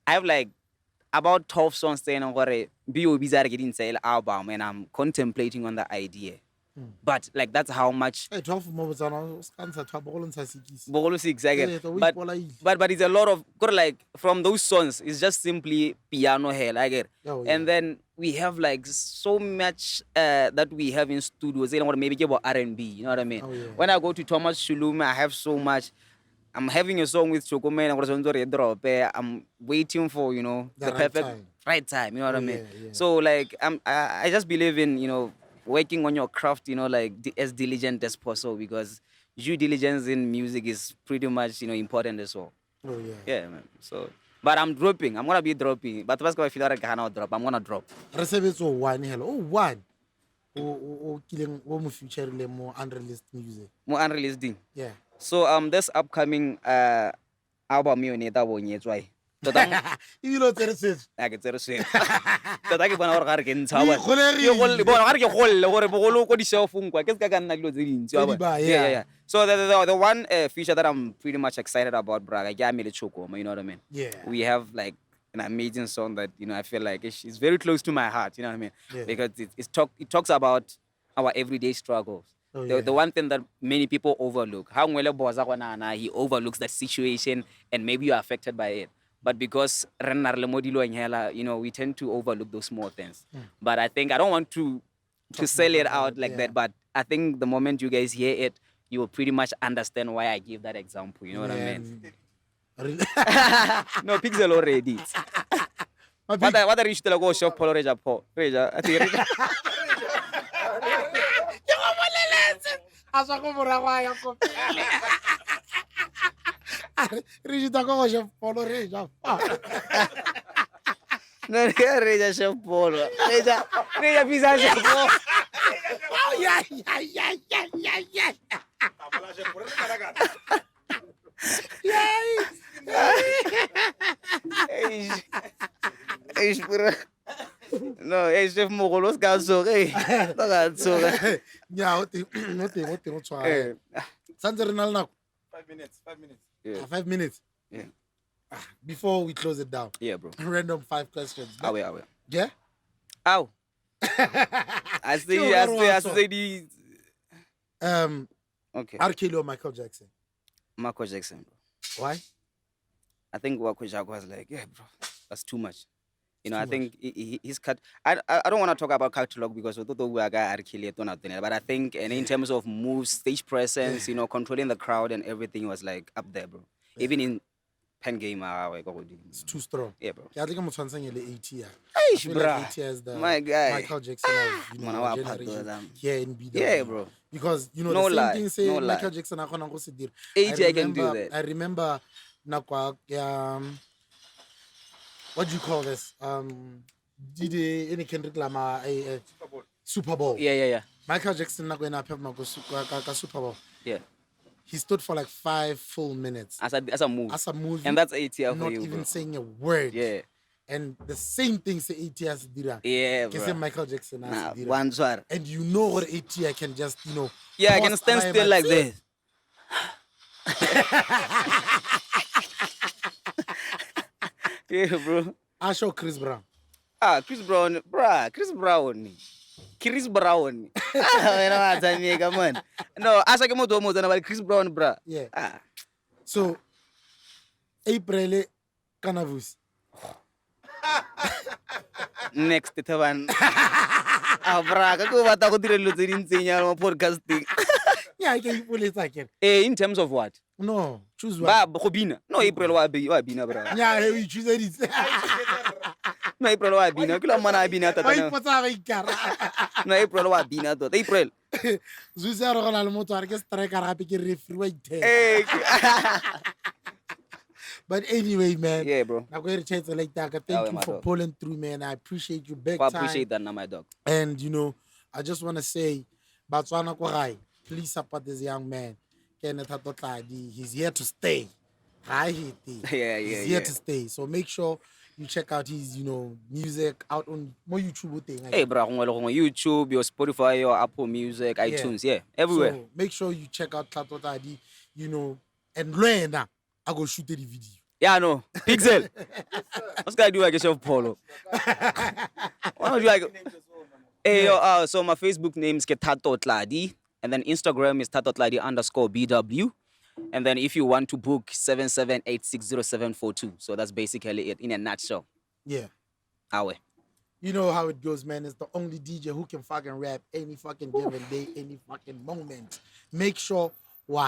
I have like about 12 songs saying on B.O.B.'s are getting sale album, and I'm contemplating on the idea. But like that's how much. Hey, 12 moments on answer to all and Sasikis. Bogolo exactly. But But it's a lot of like from those songs, it's just simply piano here, like it. Oh, yeah. And then we have like so much that we have in studios. Or maybe about R&B, you know what I mean? Oh, yeah. When I go to Thomas Shulume, I have so much. I'm having a song with Chokomen and drop. I'm waiting for the right perfect time. right time. You know what I mean? Yeah. So like I just believe in working on your craft. Like as diligent as possible, because due diligence in music is pretty much important as well. Oh, yeah. Yeah, man. So, but I'm dropping. I'm gonna be dropping. But what's going to feel like I cannot drop? I'm gonna drop. Receive one hello. Oh, one. Oh, killing one future more unreleased music. More unreleased thing. Yeah. So this upcoming album yone ta bonyetswa why? You know, there's it. I get to say. Tota ke bona gore ga re ke ntsha wa. Ke Ke bona ga re ke golle gore bogolo ko di cell phone kwa ke se ka nna dilo tse dintsi wa bona. Yeah. So the one feature that I'm pretty much excited about, bro, like YAMA Chokoma, you know what I mean? Yeah. We have like an amazing song that I feel like it's very close to my heart, you know what I mean? Yeah. Because it talks about our everyday struggles. Oh, yeah. The one thing that many people overlook, how BOZA he overlooks that situation and maybe you're affected by it. But because we tend to overlook those small things. But I think I don't want to sell it out like that. But I think the moment you guys hear it, you will pretty much understand why I give that example. You know what I mean? No, Pixel already. What I reached the go shop Polo Reja Po. Reja, I think Asa ko morago ya ko. Re jita go je polo re ja. no, Reja Chef Polo. Reja Pizza Chef Polo. Oh, yeah. No, Chef Mogolos ka so re. No ka so re. Yeah, o tshwa. Santse re na le nako. 5 minutes. 5 minutes. Yeah. 5 minutes. Yeah. Before we close it down. Yeah, bro. Random 5 questions. Awe. Yeah? Ow. I say these. Okay. R. Kelly or Michael Jackson? Michael Jackson, bro. Why? I think Michael Jackson was like, yeah, bro, that's too much. I Too think he's cut. I don't want to talk about catalog because we are R. Kelly, but I think and in terms of moves, stage presence, controlling the crowd and everything was like up there, bro. Yeah. Even in pen game, it's too strong. Yeah, bro. Yeah, I think I'm transferring the ATI. Hey, bro. Like my guy. Michael Jackson of generation here in BW. Yeah, bro. Because no the lie. same thing say No Michael lie. Jackson akona go se dira. ATI can do that. I remember nakwa what do you call this? Did any Kendrick Lamar Super Bowl? Yeah. Michael Jackson na go na pep Super Bowl. Yeah. He stood for like 5 full minutes. As a move. As a movie. And that's ATI for not you, even bro. saying a word. Yeah. And the same thing say ATI as dira. Yeah, Ke bro. se Michael Jackson Nah, as dira. one swar. And you know what ATI can just, Yeah, I can pause stand by still my like teeth. this. Yeah, bro. I show Chris Brown. Chris Brown, bruh. Chris Brown. Come on. No, asa ke motho o mo tsena ba Chris Brown, bruh. Yeah. Ah. So, April Canavus. Next, Tavan. Bruh, ka go bata go dira dilo tse dintseng ya mo podcasting. Yeah, I can pull it again. In terms of what? No, choose one. Ba go bina. No, April wa bina, bruh. Yeah, we choose it. No, April wa bina. Ke la mana bina Why tata. you put that in car? No, April wa bina tot. April. Zusa ro gona le motho a re ke striker gape ke referee wa ite. Hey. But anyway, man. Yeah, bro. I'm going to chance like that. Thank you my for dog. pulling through, man. I appreciate you big I time. appreciate that, now, my dog. And I just want to say, Batswana Korai, please support this young man. Thato Tladi. He's here to stay. He's here to stay. So make sure you check out his, music out on more YouTube thing. Hey, bro, on YouTube, your Spotify, your Apple Music, iTunes, everywhere. So make sure you check out Thato Tladi, and learn. I go shoot the video. Yeah, no. Pixel. What's gonna do like yourself, Polo? Why don't you like? Hey, so my Facebook name is Thato Tladi, and then Instagram is Thato Tladi _BW. And then if you want to book 77860742. So that's basically it in a nutshell. Yeah. Awe. You know how it goes, man. It's the only DJ who can fucking rap any fucking given day, any fucking moment. Make sure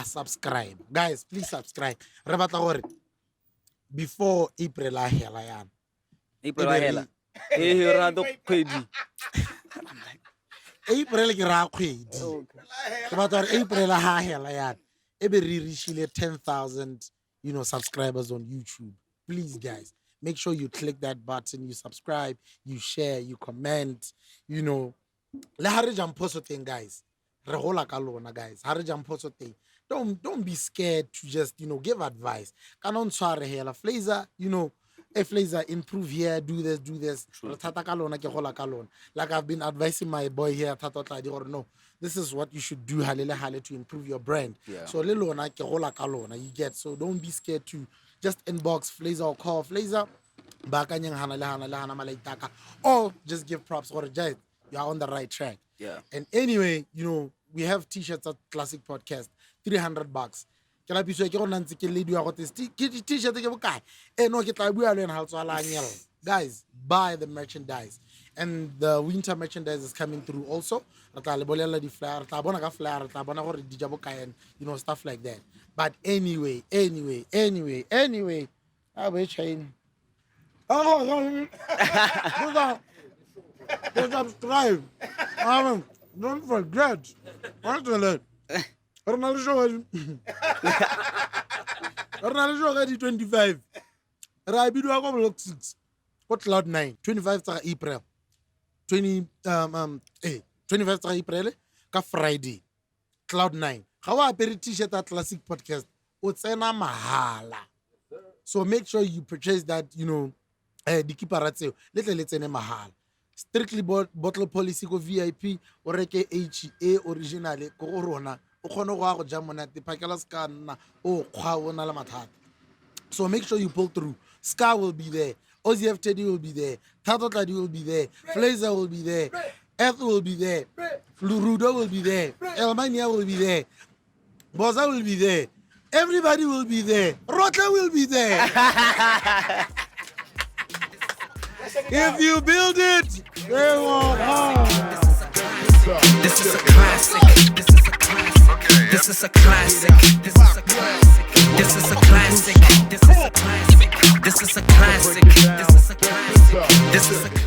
subscribe. Guys, please subscribe. Before April ahela yan. April ahela. Eh, rado kgwedi. April ke ra kgwedi. Ke batla gore April ahela yan. Ebe re reachile 10,000, subscribers on YouTube. Please, guys, make sure you click that button, you subscribe, you share, you comment, Le hare jamposo thing, guys. Re hola ka lona, guys. Hare jamposo thing. Don't be scared to just, give advice. Kanon tshware hela. Flazer, Flazer, improve here, do this. Like I've been advising my boy here, Thato Tladi, or no, this is what you should do to improve your brand. Yeah. So you get. So don't be scared to just inbox Flazer or call Flazer. Or just give props or just you're on the right track. Yeah. And anyway, we have t-shirts at Classic Podcast, $300. Guys, buy the merchandise. And the winter merchandise is coming through also. Stuff like that. But anyway, I'll be changing. Subscribe. Don't forget. Ronaldo show 25. Rabi do go block 6. What Cloud 9? 25 April. 25 April ka Friday. Cloud 9. How a t-shirt at Classic Podcast. Otsena mahala. So make sure you purchase that, the kiparatse. Let's mahala. Strictly bottle policy go VIP or reke HA original ko rona o kgone go ja monate phakela ska nna o kgwa bona la mathata. So make sure you pull through. Scar will be there, OZF Teddy will be there, Thato Tladi will be there, Flazer will be there, Eth will be there, Flurudo will be there, Elmania will be there, BOZA will be there, everybody will be there, Rotla will be there. If you build it, they will come. This is a classic. This is a classic. This is a classic. This is a classic. This is a classic. This is a classic. This is a classic. This is a classic. This is a classic.